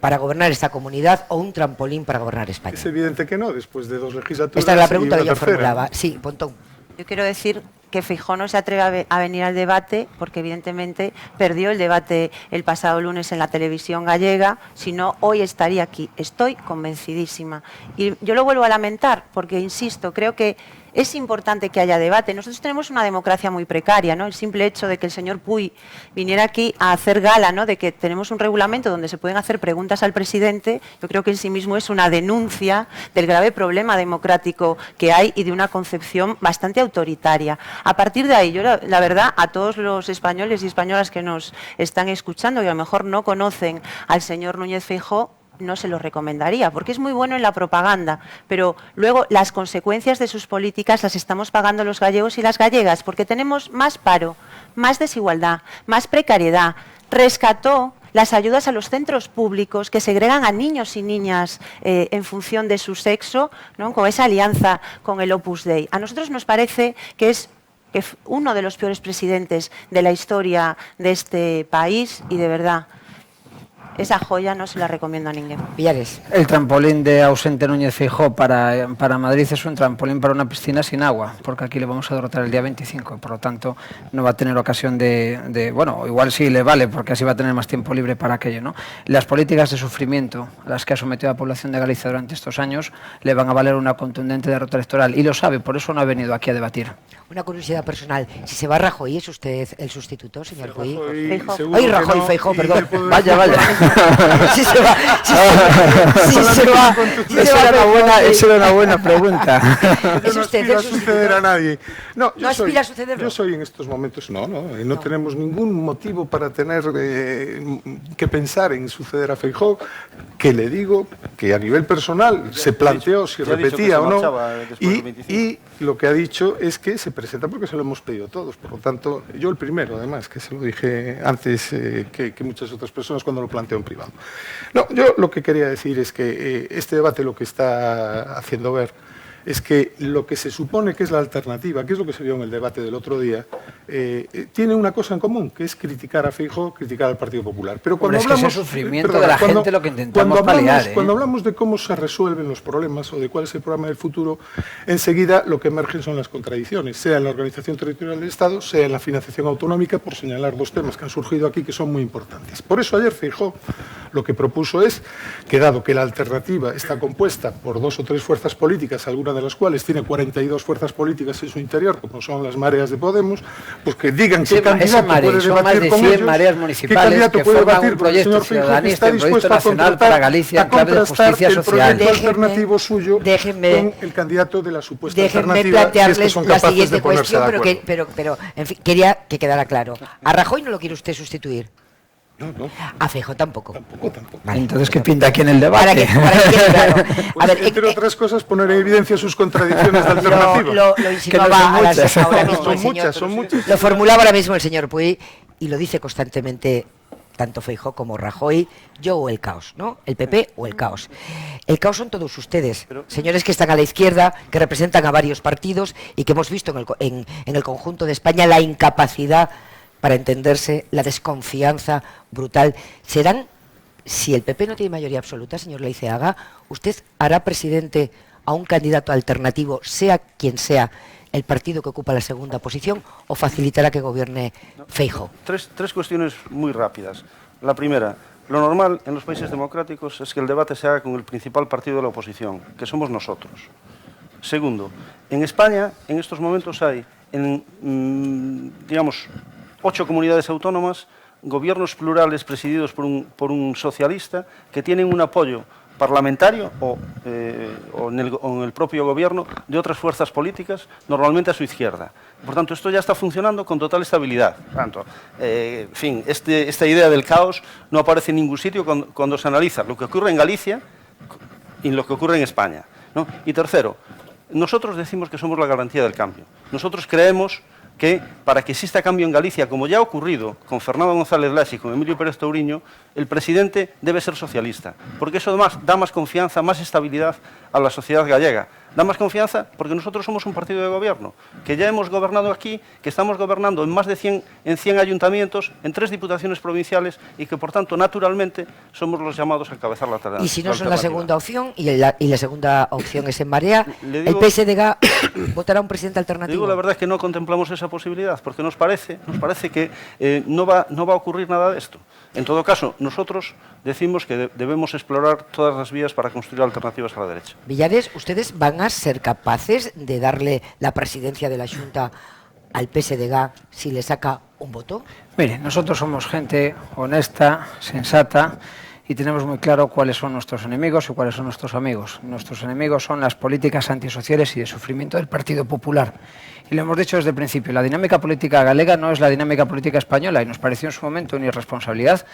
para gobernar esta comunidad o un trampolín para gobernar España. Es evidente que no, después de 2 legislaturas. Esta es la pregunta que yo formulaba. Sí, Pontón. Yo quiero decir que Feijóo no se atreve a venir al debate porque evidentemente perdió el debate el pasado lunes en la televisión gallega, si no hoy estaría aquí. Estoy convencidísima. Y yo lo vuelvo a lamentar porque, insisto, creo que es importante que haya debate. Nosotros tenemos una democracia muy precaria, ¿no? El simple hecho de que el señor Puig viniera aquí a hacer gala, ¿no?, de que tenemos un reglamento donde se pueden hacer preguntas al presidente, yo creo que en sí mismo es una denuncia del grave problema democrático que hay y de una concepción bastante autoritaria. A partir de ahí, yo la verdad, a todos los españoles y españolas que nos están escuchando y a lo mejor no conocen al señor Núñez Feijóo, no se lo recomendaría, porque es muy bueno en la propaganda, pero luego las consecuencias de sus políticas las estamos pagando los gallegos y las gallegas, porque tenemos más paro, más desigualdad, más precariedad. Rescató las ayudas a los centros públicos que segregan a niños y niñas en función de su sexo, ¿no?, con esa alianza con el Opus Dei. A nosotros nos parece que es uno de los peores presidentes de la historia de este país y de verdad. esa joya no se la recomiendo a ninguén. Villares. El trampolín de ausente Núñez Feijóo para Madrid es un trampolín para una piscina sin agua, porque aquí le vamos a derrotar el día 25 y por lo tanto no va a tener ocasión bueno, igual sí le vale, porque así va a tener más tiempo libre para aquello, ¿no? Las políticas de sufrimiento a las que ha sometido a la población de Galicia durante estos años le van a valer una contundente derrota electoral y lo sabe, por eso no ha venido aquí a debatir. Una curiosidad personal. Si se va Rajoy, ¿es usted el sustituto, señor Puy? Ay, Rajoy, Feijóo, perdón. Vaya. Si se va. Esa era una buena pregunta. Yo no aspiro a suceder a nadie. ¿No aspira a sucederlo? Yo soy en estos momentos, no tenemos ningún motivo para tener que pensar en suceder a Feijóo, que le digo que a nivel personal se planteó si repetía o no, y lo que ha dicho es que se presenta porque se lo hemos pedido todos, por lo tanto, yo el primero además, que se lo dije antes que muchas otras personas cuando lo planteo en privado. No, yo lo que quería decir es que este debate lo que está haciendo ver es que lo que se supone que es la alternativa, que es lo que se vio en el debate del otro día, tiene una cosa en común, que es criticar a Feijóo, criticar al Partido Popular. Pero cuando hablamos, es que ese sufrimiento de la gente lo que intentamos paliar. Cuando hablamos de cómo se resuelven los problemas o de cuál es el programa del futuro, enseguida lo que emergen son las contradicciones, sea en la organización territorial del Estado, sea en la financiación autonómica, por señalar dos temas que han surgido aquí que son muy importantes. Por eso ayer Feijóo lo que propuso es que, dado que la alternativa está compuesta por 2 o 3 fuerzas políticas, alguna de las cuales tiene 42 fuerzas políticas en su interior, como son las mareas de Podemos, pues que digan qué candidato puede debatir con ellos, mareas municipales que forman un proyecto ciudadanista, un proyecto nacional para Galicia en clave de justicia social. El proyecto alternativo suyo con el candidato de la supuesta alternativa, plantearles si es que son la capaces siguiente de ponerse de cuestión, acuerdo. pero en fin, quería que quedara claro. ¿A Rajoy no lo quiere usted sustituir? No. A Feijóo tampoco. Tampoco. Vale. Entonces, ¿qué pinta aquí en el debate? Para que quede claro. A ver, entre otras cosas, poner en evidencia sus contradicciones de alternativa. Lo insinuaba ahora mismo el señor. Son muchas. Lo formulaba ahora mismo el señor Puy y lo dice constantemente tanto Feijóo como Rajoy, yo o el caos, ¿no? El PP o el caos. El caos son todos ustedes, señores que están a la izquierda, que representan a varios partidos y que hemos visto en el conjunto de España la incapacidad para entenderse, la desconfianza brutal. ¿Serán, si el PP no tiene mayoría absoluta, señor Leiceaga, usted hará presidente a un candidato alternativo, sea quien sea el partido que ocupa la segunda posición, o facilitará que gobierne Feijóo? Tres cuestiones muy rápidas. La primera, lo normal en los países democráticos es que el debate se haga con el principal partido de la oposición, que somos nosotros. Segundo, en España en estos momentos hay, digamos, 8 comunidades autónomas, gobiernos plurales presididos por un socialista que tienen un apoyo parlamentario o en el propio gobierno de otras fuerzas políticas, normalmente a su izquierda. Por tanto, esto ya está funcionando con total estabilidad. Tanto, en fin, esta idea del caos no aparece en ningún sitio cuando se analiza lo que ocurre en Galicia y lo que ocurre en España, ¿no? Y tercero, nosotros decimos que somos la garantía del cambio. Nosotros creemos que para que exista cambio en Galicia, como ya ha ocurrido con Fernando González Lage y con Emilio Pérez Touriño, el presidente debe ser socialista, porque eso además da más confianza, más estabilidad a la sociedad gallega. Da más confianza porque nosotros somos un partido de gobierno, que ya hemos gobernado aquí, que estamos gobernando en más de 100 ayuntamientos, en 3 diputaciones provinciales y que, por tanto, naturalmente, somos los llamados a encabezar la alternativa. Y si no son la segunda opción, y la segunda opción es en Marea, el PSDG votará un presidente alternativo. Digo, la verdad es que no contemplamos esa posibilidad, porque nos parece que no va a ocurrir nada de esto. En todo caso, nosotros decimos que debemos explorar todas las vías para construir alternativas a la derecha. Villares, ¿ustedes van a ser capaces de darle la presidencia de la Xunta al PSDG si le saca un voto? Mire, nosotros somos gente honesta, sensata, y tenemos muy claro cuáles son nuestros enemigos y cuáles son nuestros amigos. Nuestros enemigos son las políticas antisociales y de sufrimiento del Partido Popular. Y lo hemos dicho desde el principio, la dinámica política galega no es la dinámica política española, y nos pareció en su momento una irresponsabilidad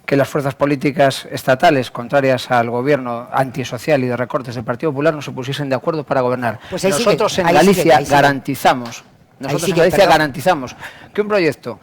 que las fuerzas políticas estatales contrarias al gobierno antisocial y de recortes del Partido Popular no se pusiesen de acuerdo para gobernar. Pues nosotros en Galicia garantizamos que un proyecto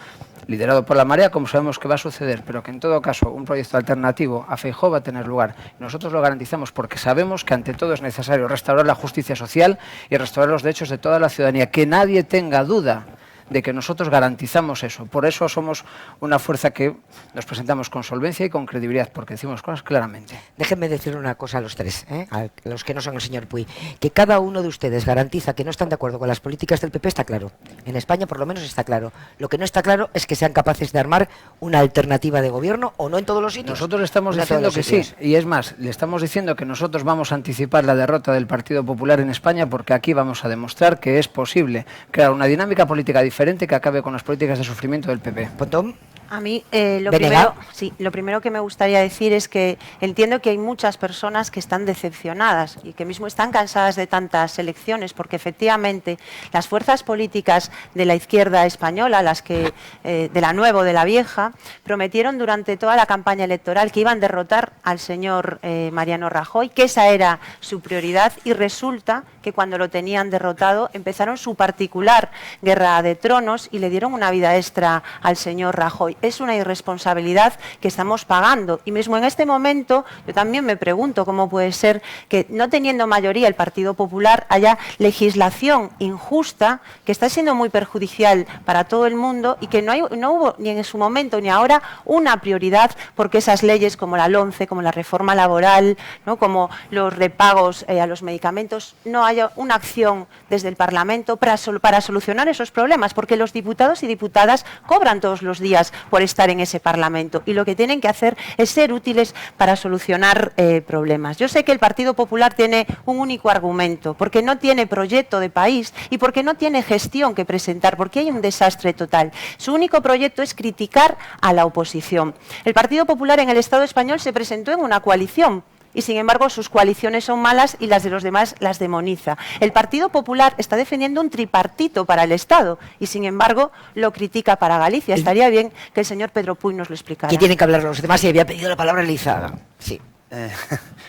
liderado por la Marea, como sabemos que va a suceder, pero que en todo caso un proyecto alternativo a Feijóo va a tener lugar. Nosotros lo garantizamos porque sabemos que ante todo es necesario restaurar la justicia social y restaurar los derechos de toda la ciudadanía. Que nadie tenga duda de que nosotros garantizamos eso. Por eso somos una fuerza que nos presentamos con solvencia y con credibilidad, porque decimos cosas claramente. Déjenme decir una cosa a los tres, a los que no son el señor Puy, que cada uno de ustedes garantiza que no están de acuerdo con las políticas del PP, está claro. En España por lo menos está claro. Lo que no está claro es que sean capaces de armar una alternativa de gobierno, o no en todos los sitios. Nosotros le estamos diciendo que sí, y es más, le estamos diciendo que nosotros vamos a anticipar la derrota del Partido Popular en España, porque aquí vamos a demostrar que es posible crear una dinámica política diferente que acabe con las políticas de sufrimiento del PP. ¿Pontón? A mí lo primero que me gustaría decir es que entiendo que hay muchas personas que están decepcionadas y que mismo están cansadas de tantas elecciones, porque efectivamente las fuerzas políticas de la izquierda española, las que de la nueva o de la vieja, prometieron durante toda la campaña electoral que iban a derrotar al señor Mariano Rajoy, que esa era su prioridad, y resulta que cuando lo tenían derrotado empezaron su particular guerra de tronos y le dieron una vida extra al señor Rajoy. Es una irresponsabilidad que estamos pagando, y mismo en este momento yo también me pregunto cómo puede ser que, no teniendo mayoría el Partido Popular, haya legislación injusta que está siendo muy perjudicial para todo el mundo, y que no hubo ni en su momento ni ahora una prioridad porque esas leyes como la LOMCE, como la reforma laboral, ¿no?, como los repagos a los medicamentos, no haya una acción desde el Parlamento para solucionar esos problemas, porque los diputados y diputadas cobran todos los días por estar en ese Parlamento, y lo que tienen que hacer es ser útiles para solucionar problemas. Yo sé que el Partido Popular tiene un único argumento, porque no tiene proyecto de país y porque no tiene gestión que presentar, porque hay un desastre total. Su único proyecto es criticar a la oposición. El Partido Popular en el Estado español se presentó en una coalición, y sin embargo sus coaliciones son malas y las de los demás las demoniza. El Partido Popular está defendiendo un tripartito para el Estado y sin embargo lo critica para Galicia. Estaría bien que el señor Pedro Puy nos lo explicara. ¿Qué tienen que hablar los demás? Y había pedido la palabra Lizaga. Sí.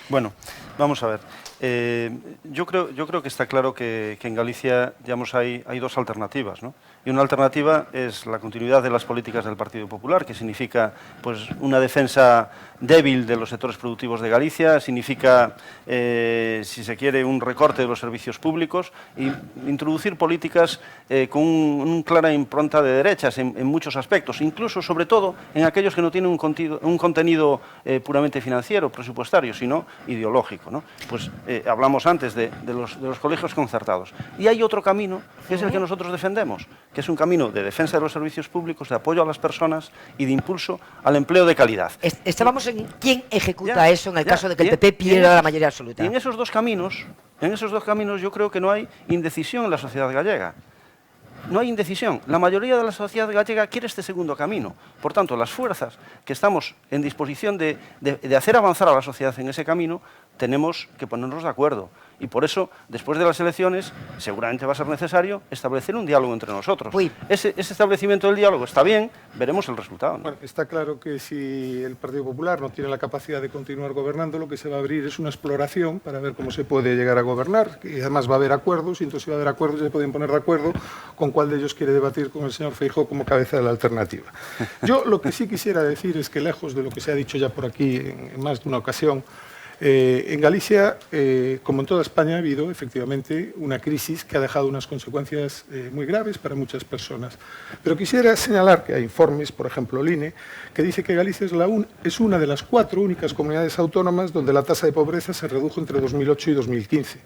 Bueno, vamos a ver. Yo creo que está claro que en Galicia, digamos, hay dos alternativas, ¿no? Y una alternativa es la continuidad de las políticas del Partido Popular, que significa pues una defensa débil de los sectores productivos de Galicia, significa, si se quiere, un recorte de los servicios públicos y introducir políticas con una clara impronta de derechas en muchos aspectos, incluso, sobre todo, en aquellos que no tienen un contenido puramente financiero, presupuestario, sino ideológico, ¿no? Pues hablamos antes de los colegios concertados. Y hay otro camino, que es el que nosotros defendemos, que es un camino de defensa de los servicios públicos, de apoyo a las personas y de impulso al empleo de calidad. Estábamos en quién ejecuta eso en el caso de que el PP pierda la mayoría absoluta. Y en esos dos caminos yo creo que no hay indecisión en la sociedad gallega. No hay indecisión. La mayoría de la sociedad gallega quiere este segundo camino. Por tanto, las fuerzas que estamos en disposición de hacer avanzar a la sociedad en ese camino, tenemos que ponernos de acuerdo. Y por eso, después de las elecciones, seguramente va a ser necesario establecer un diálogo entre nosotros. Ese establecimiento del diálogo está bien, veremos el resultado, ¿no? Bueno, está claro que si el Partido Popular no tiene la capacidad de continuar gobernando, lo que se va a abrir es una exploración para ver cómo se puede llegar a gobernar. Y además va a haber acuerdos, y entonces si va a haber acuerdos, se pueden poner de acuerdo con cuál de ellos quiere debatir con el señor Feijóo como cabeza de la alternativa. Yo lo que sí quisiera decir es que, lejos de lo que se ha dicho ya por aquí en más de una ocasión, en Galicia, como en toda España, ha habido efectivamente una crisis que ha dejado unas consecuencias muy graves para muchas personas. Pero quisiera señalar que hay informes, por ejemplo el INE, que dice que Galicia es una de las 4 únicas comunidades autónomas donde la tasa de pobreza se redujo entre 2008 y 2015.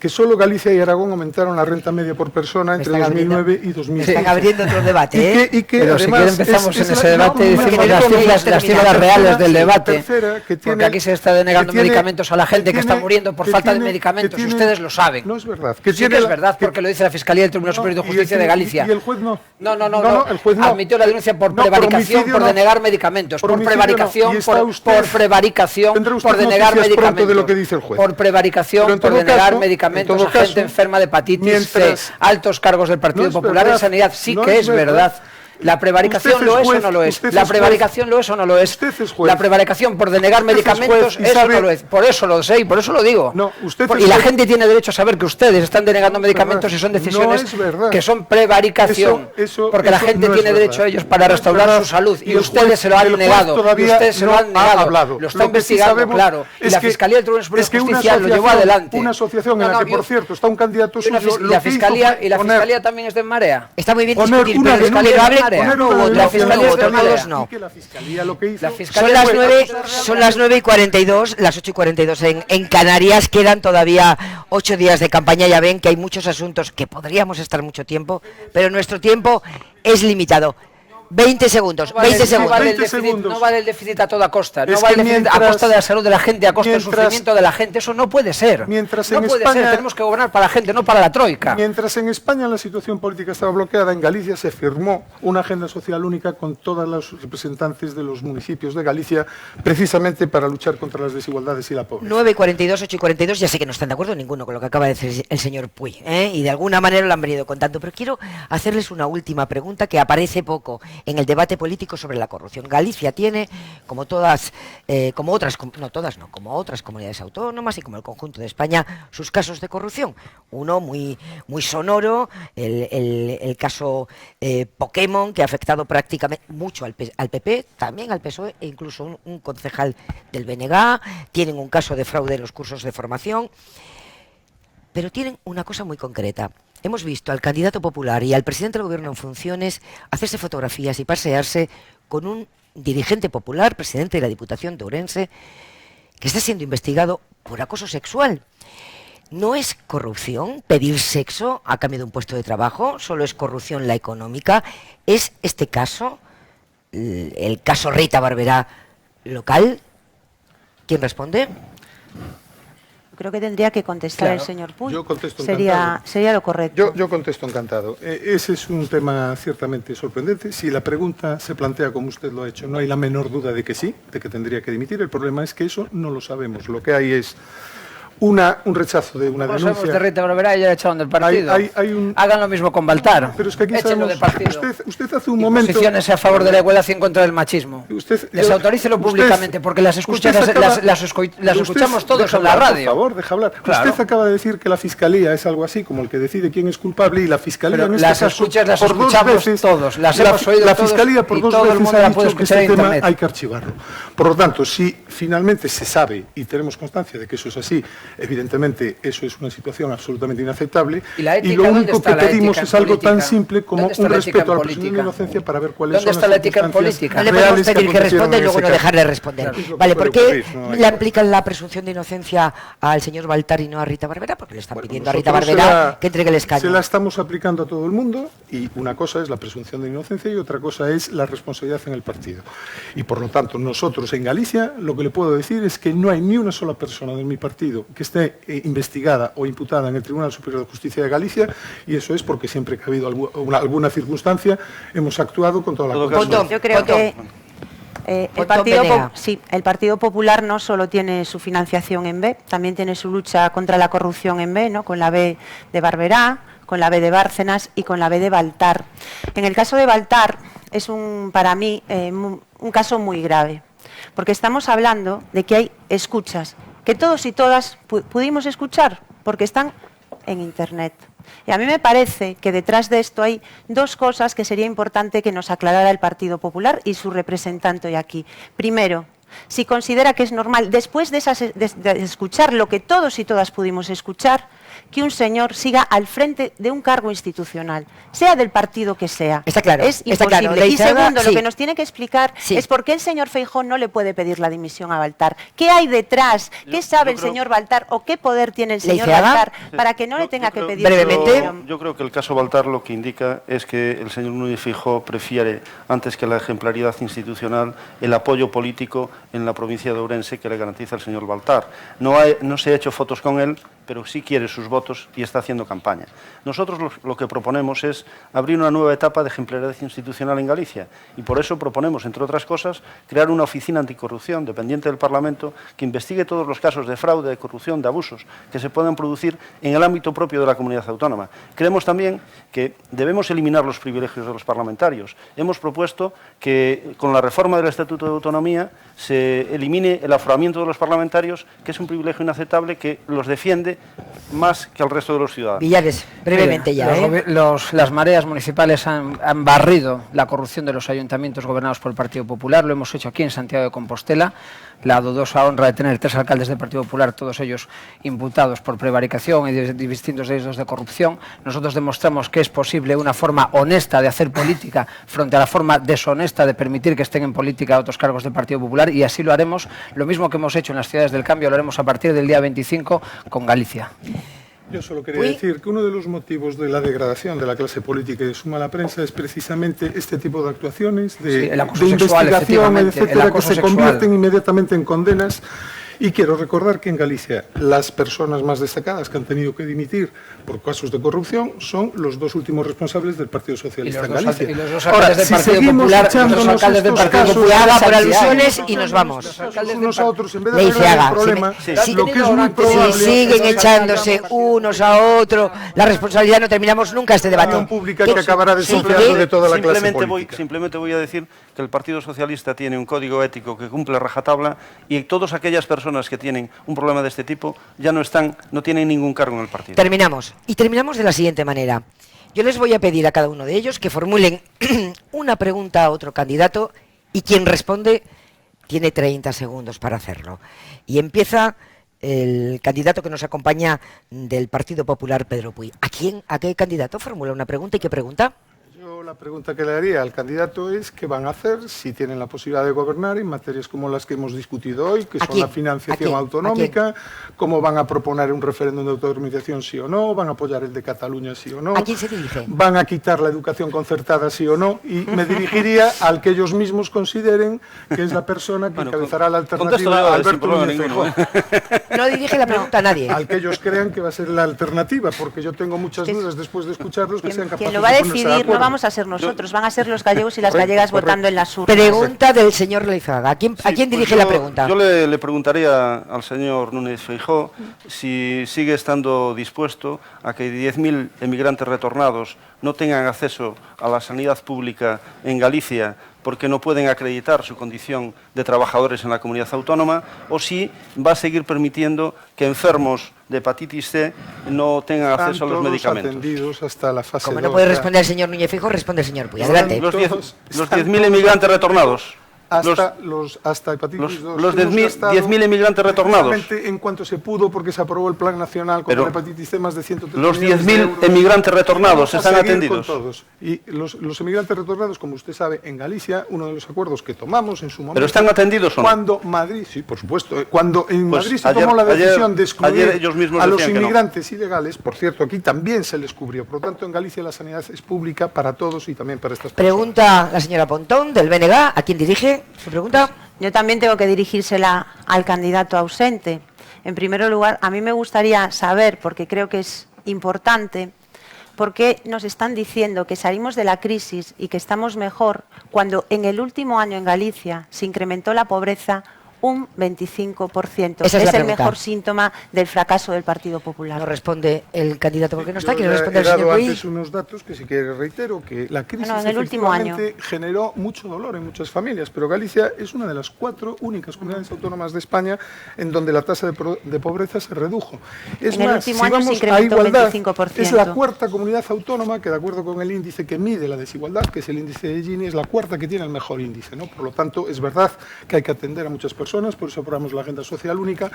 Que solo Galicia y Aragón aumentaron la renta media por persona entre 2009 y 2015. Están abriendo otro debate, y que pero además si quieren empezamos en ese debate y decimos las cifras reales del debate, porque aquí se está denegando medicamentos a la gente que está muriendo por falta de medicamentos, y ustedes lo saben. No es verdad. Sí que es verdad, porque lo dice la Fiscalía del Tribunal Superior de Justicia de Galicia. Y el juez no. No, el juez no. Admitió la denuncia por prevaricación, por denegar medicamentos, por prevaricación, por denegar medicamentos, de lo que dice el juez. Por prevaricación, por denegar medicamentos a gente enferma de hepatitis C, altos cargos del Partido Popular en sanidad. Sí que es verdad ¿La prevaricación lo es o no lo es? ¿La prevaricación lo es o no lo es? Usted es juez. La prevaricación por denegar medicamentos, es eso no lo es. Por eso lo sé y por eso lo digo. No, usted y la gente tiene derecho a saber que ustedes están denegando medicamentos y son decisiones que son prevaricación. Porque la gente tiene derecho a ellos para restaurar su salud y ustedes se lo han negado. Y ustedes se lo han negado. Lo está investigando, claro. Y la Fiscalía del Tribunal Superior de Justicia lo llevó adelante. Una asociación en la que, por cierto, está un candidato suyo. ¿Y la Fiscalía también es de Marea? Está muy bien discutir, pero la Fiscalía todos no. Son las 9:42, las 8:42 en Canarias. Quedan todavía 8 días de campaña. Ya ven que hay muchos asuntos que podríamos estar mucho tiempo, pero nuestro tiempo es limitado. 20 segundos, 20 segundos. No vale el déficit a toda costa, no vale el déficit a costa de la salud de la gente, a costa del sufrimiento de la gente, eso no puede ser. No puede ser, tenemos que gobernar para la gente, no para la troika. Mientras en España la situación política estaba bloqueada, en Galicia se firmó una agenda social única con todos los representantes de los municipios de Galicia, precisamente para luchar contra las desigualdades y la pobreza. 9:42, 8:42, ya sé que no están de acuerdo ninguno con lo que acaba de decir el señor Puig, y de alguna manera lo han venido contando, pero quiero hacerles una última pregunta que aparece poco en el debate político sobre la corrupción. Galicia tiene, como otras comunidades autónomas y como el conjunto de España, sus casos de corrupción. Uno muy sonoro, el caso Pokémon, que ha afectado prácticamente mucho al PP, también al PSOE e incluso un concejal del BNG. Tienen un caso de fraude en los cursos de formación, pero tienen una cosa muy concreta. Hemos visto al candidato popular y al presidente del gobierno en funciones hacerse fotografías y pasearse con un dirigente popular, presidente de la Diputación de Ourense, que está siendo investigado por acoso sexual. ¿No es corrupción pedir sexo a cambio de un puesto de trabajo? ¿Solo es corrupción la económica? ¿Es este caso, el caso Rita Barberá, local? ¿Quién responde? Creo que tendría que contestar el señor Puig. Yo contesto sería lo correcto. Yo contesto encantado. Ese es un tema ciertamente sorprendente. Si la pregunta se plantea como usted lo ha hecho, no hay la menor duda de que sí, de que tendría que dimitir. El problema es que eso no lo sabemos. Lo que hay es un rechazo de una denuncia. No sabemos de Rita Barberá y ya echaron del partido. Hagan lo mismo con Baltar. Pero es que aquí échenlo del partido. Usted hace un momento... Posiciónese a favor de la igualdad y en contra del machismo. Desautorícelo públicamente, porque las escuchamos todos en la radio. Por favor, deja hablar. Claro. Usted acaba de decir que la Fiscalía es algo así como el que decide quién es culpable y la Fiscalía pero en este caso... las escuchamos todos, las hemos oído la todos Fiscalía por y dos todo veces el mundo ha la dicho puede que escuchar este en tema internet. hay que archivarlo. Por lo tanto, si finalmente se sabe y tenemos constancia de que eso es así, evidentemente eso es una situación absolutamente inaceptable y lo único que pedimos es algo tan simple como un respeto a la presunción de inocencia para ver cuáles son las circunstancias. No le podemos pedir que responda y luego no dejarle responder. Vale, ¿por qué le aplican la presunción de inocencia al señor Baltar y no a Rita Barberá? Porque le están pidiendo a Rita Barberá que entregue el escaño. Se la estamos aplicando a todo el mundo y una cosa es la presunción de inocencia y otra cosa es la responsabilidad en el partido. Y por lo tanto, nosotros en Galicia lo que le puedo decir es que no hay ni una sola persona de mi partido que esté investigada o imputada en el Tribunal Superior de Justicia de Galicia, y eso es porque siempre que ha habido alguna circunstancia hemos actuado con toda la confianza. Yo creo que el Partido Popular no solo tiene su financiación en B, también tiene su lucha contra la corrupción en B, ¿no? Con la B de Barberá, con la B de Bárcenas y con la B de Baltar. En el caso de Baltar es para mí un caso muy grave, porque estamos hablando de que hay escuchas que todos y todas pudimos escuchar porque están en Internet. Y a mí me parece que detrás de esto hay dos cosas que sería importante que nos aclarara el Partido Popular y su representante hoy aquí. Primero, si considera que es normal, después de escuchar lo que todos y todas pudimos escuchar, que un señor siga al frente de un cargo institucional, sea del partido que sea. Está claro. Es imposible. Claro. Y segundo, lo que nos tiene que explicar es por qué el señor Feijóo no le puede pedir la dimisión a Baltar. ¿Qué hay detrás? ¿Qué sabe el señor Baltar o qué poder tiene el señor Baltar para que no le tenga que pedir brevemente? Yo creo que el caso Baltar lo que indica es que el señor Núñez Feijóo prefiere, antes que la ejemplaridad institucional, el apoyo político en la provincia de Ourense que le garantiza el señor Baltar. No se ha hecho fotos con él pero sí quiere sus votos y está haciendo campaña. Nosotros lo que proponemos es abrir una nueva etapa de ejemplaridad institucional en Galicia y por eso proponemos, entre otras cosas, crear una oficina anticorrupción dependiente del Parlamento que investigue todos los casos de fraude, de corrupción, de abusos que se puedan producir en el ámbito propio de la comunidad autónoma. Creemos también que debemos eliminar los privilegios de los parlamentarios. Hemos propuesto que con la reforma del Estatuto de Autonomía se elimine el aforamiento de los parlamentarios, que es un privilegio inaceptable que los defiende más que al resto de los ciudadanos. Villares, brevemente ya. Las mareas municipales han barrido la corrupción de los ayuntamientos gobernados por el Partido Popular. Lo hemos hecho aquí en Santiago de Compostela. La dudosa honra de tener 3 alcaldes del Partido Popular, todos ellos imputados por prevaricación y de distintos delitos de corrupción. Nosotros demostramos que es posible una forma honesta de hacer política frente a la forma deshonesta de permitir que estén en política otros cargos del Partido Popular, y así lo haremos. Lo mismo que hemos hecho en las ciudades del cambio, lo haremos a partir del día 25 con Galicia. Yo solo quería decir que uno de los motivos de la degradación de la clase política y de su mala prensa es precisamente este tipo de actuaciones, de investigación, etcétera, que se convierten inmediatamente en condenas. Y quiero recordar que en Galicia las personas más destacadas que han tenido que dimitir por casos de corrupción son los 2 últimos responsables del Partido Socialista en Galicia. Y los 2 alcaldes del Partido Popular, por alusiones y nos vamos. Unos a otros, en vez de arreglar el problema, lo que es muy probable, si siguen echándose unos a otros, la responsabilidad no terminamos nunca este debate. Una pública que acabará desempleando de toda la clase política. Simplemente voy a decir que el Partido Socialista tiene un código ético que cumple a rajatabla y todas aquellas personas que tienen un problema de este tipo ya no tienen ningún cargo en el partido. Terminamos. Y terminamos de la siguiente manera. Yo les voy a pedir a cada uno de ellos que formulen una pregunta a otro candidato y quien responde tiene 30 segundos para hacerlo. Y empieza el candidato que nos acompaña del Partido Popular, Pedro Puy. ¿A qué candidato formula una pregunta y qué pregunta? Yo la pregunta que le haría al candidato es qué van a hacer si tienen la posibilidad de gobernar en materias como las que hemos discutido hoy, que son la financiación autonómica, cómo van a proponer un referéndum de autodeterminación sí o no, van a apoyar el de Cataluña sí o no. ¿A quién se dirige? Van a quitar la educación concertada sí o no, y me dirigiría al que ellos mismos consideren que es la persona que encabezará la alternativa a Alberto Núñez Feijóo. No dirige la pregunta a nadie. Al que ellos crean que va a ser la alternativa, porque yo tengo muchas dudas después de escucharlos que sean capaces quien lo va a de ponerse de decidir acuerdo. No vamos a ser nosotros, van a ser los gallegos y las gallegas votando en las urnas. Pregunta del señor Leizaga. ¿A quién dirige la pregunta? Yo le preguntaría al señor Núñez Feijóo si sigue estando dispuesto a que 10.000 emigrantes retornados no tengan acceso a la sanidad pública en Galicia porque no pueden acreditar su condición de trabajadores en la comunidad autónoma, o si va a seguir permitiendo que enfermos de hepatitis C no tengan acceso a los medicamentos. Atendidos hasta la fase Como no puede responder el señor Núñez Feijóo, responde el señor Puy. Adelante. Los 10.000 emigrantes retornados. Hasta hepatitis 2. Los 10.000 emigrantes retornados. En cuanto se pudo, porque se aprobó el Plan Nacional contra la hepatitis C, más de 130 los 10.000 emigrantes retornados están atendidos. Todos. Y los emigrantes retornados, como usted sabe, en Galicia, uno de los acuerdos que tomamos en su momento... ¿Pero están atendidos o no? Cuando Madrid, sí, por supuesto, cuando en Madrid se tomó la decisión de excluir a los inmigrantes ilegales, por cierto, aquí también se les cubrió. Por lo tanto, en Galicia la sanidad es pública para todos y también para estas personas. Pregunta la señora Pontón, del BNG. ¿A quién dirige su pregunta? Yo también tengo que dirigírsela al candidato ausente. En primer lugar, a mí me gustaría saber, porque creo que es importante, por qué nos están diciendo que salimos de la crisis y que estamos mejor cuando en el último año en Galicia se incrementó la pobreza un 25%. Esa es el mejor síntoma del fracaso del Partido Popular. No responde el candidato porque no está. ¿Quiere responder el señor señor Puy? Antes unos datos que si quiere reitero, que la crisis en el último año generó mucho dolor en muchas familias, pero Galicia es una de las 4 únicas comunidades autónomas de España en donde la tasa de pobreza se redujo. Es en más, el último si año se incrementó un 25%. Es la 4ª comunidad autónoma que, de acuerdo con el índice que mide la desigualdad, que es el índice de Gini, es la 4ª que tiene el mejor índice, ¿no? Por lo tanto, es verdad que hay que atender a muchas personas, por eso aprobamos la agenda social única,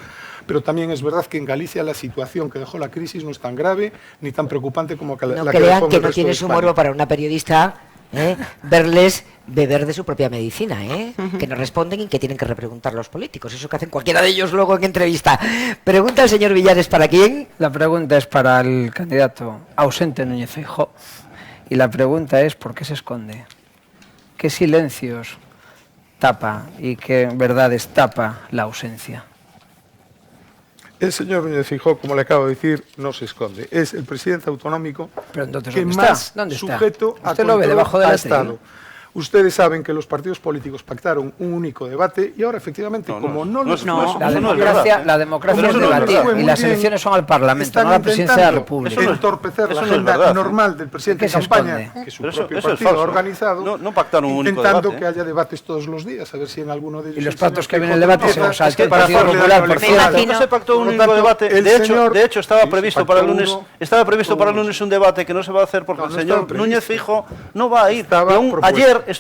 pero también es verdad que en Galicia la situación que dejó la crisis no es tan grave ni tan preocupante como la que dejó crean que no tiene su morbo para una periodista verles beber de su propia medicina, que no responden y que tienen que repreguntar los políticos, eso que hacen cualquiera de ellos luego en entrevista. Pregunta el señor Villares, ¿para quién? La pregunta es para el candidato ausente Núñez Feijóo, y la pregunta es ¿por qué se esconde? ¿Qué silencios tapa y qué verdades tapa la ausencia? El señor Núñez Feijóo, como le acabo de decir, no se esconde. Es el presidente autonómico Pero entonces, que ¿dónde más está? ¿Dónde está? sujeto a ¿Usted lo ve control debajo del ha atril? estado. Ustedes saben que los partidos políticos pactaron un único debate y ahora efectivamente, la democracia es debatir y las elecciones son al Parlamento, no a la presidencia de la República. Entorpecer la agenda normal del presidente de campaña, que su propio partido ha organizado, no pactaron un único intentando debate, que haya debates todos los días, a ver si en alguno de ellos... Y los pactos que viene el debate se los salta el Partido para Popular, por cierto. No se pactó un único debate. De hecho, estaba previsto para el lunes un debate que no se va a hacer porque el señor Núñez Feijóo no va a ir. Ayer se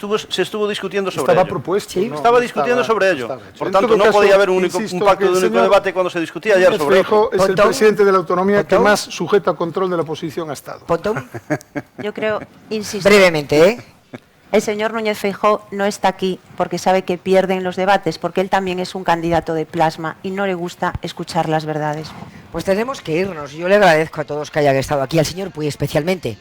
estuvo discutiendo sobre ello. Estaba discutiendo sobre ello. Por tanto, no podía haber un pacto de único debate cuando se discutía ayer sobre ello. Es el presidente de la autonomía que más sujeto a control de la oposición ha estado. Yo creo, insisto. Brevemente, El señor Núñez Feijóo no está aquí porque sabe que pierden los debates, porque él también es un candidato de plasma y no le gusta escuchar las verdades. Pues tenemos que irnos. Yo le agradezco a todos que hayan estado aquí, al señor Puy especialmente,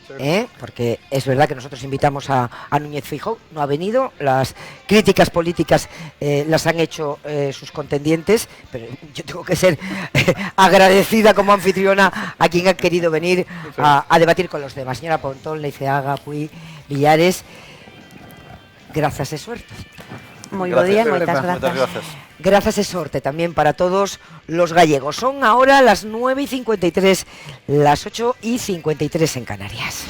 porque es verdad que nosotros invitamos a Núñez Feijóo, no ha venido, las críticas políticas las han hecho sus contendientes, pero yo tengo que ser agradecida como anfitriona a quien ha querido venir a debatir con los demás. Señora Pontón, Leiceaga, Puy, Villares, grazas e suerte. Moi bo día, moitas grazas. Grazas e sorte también para todos los gallegos. Son ahora las 9:53, las 8:53 en Canarias.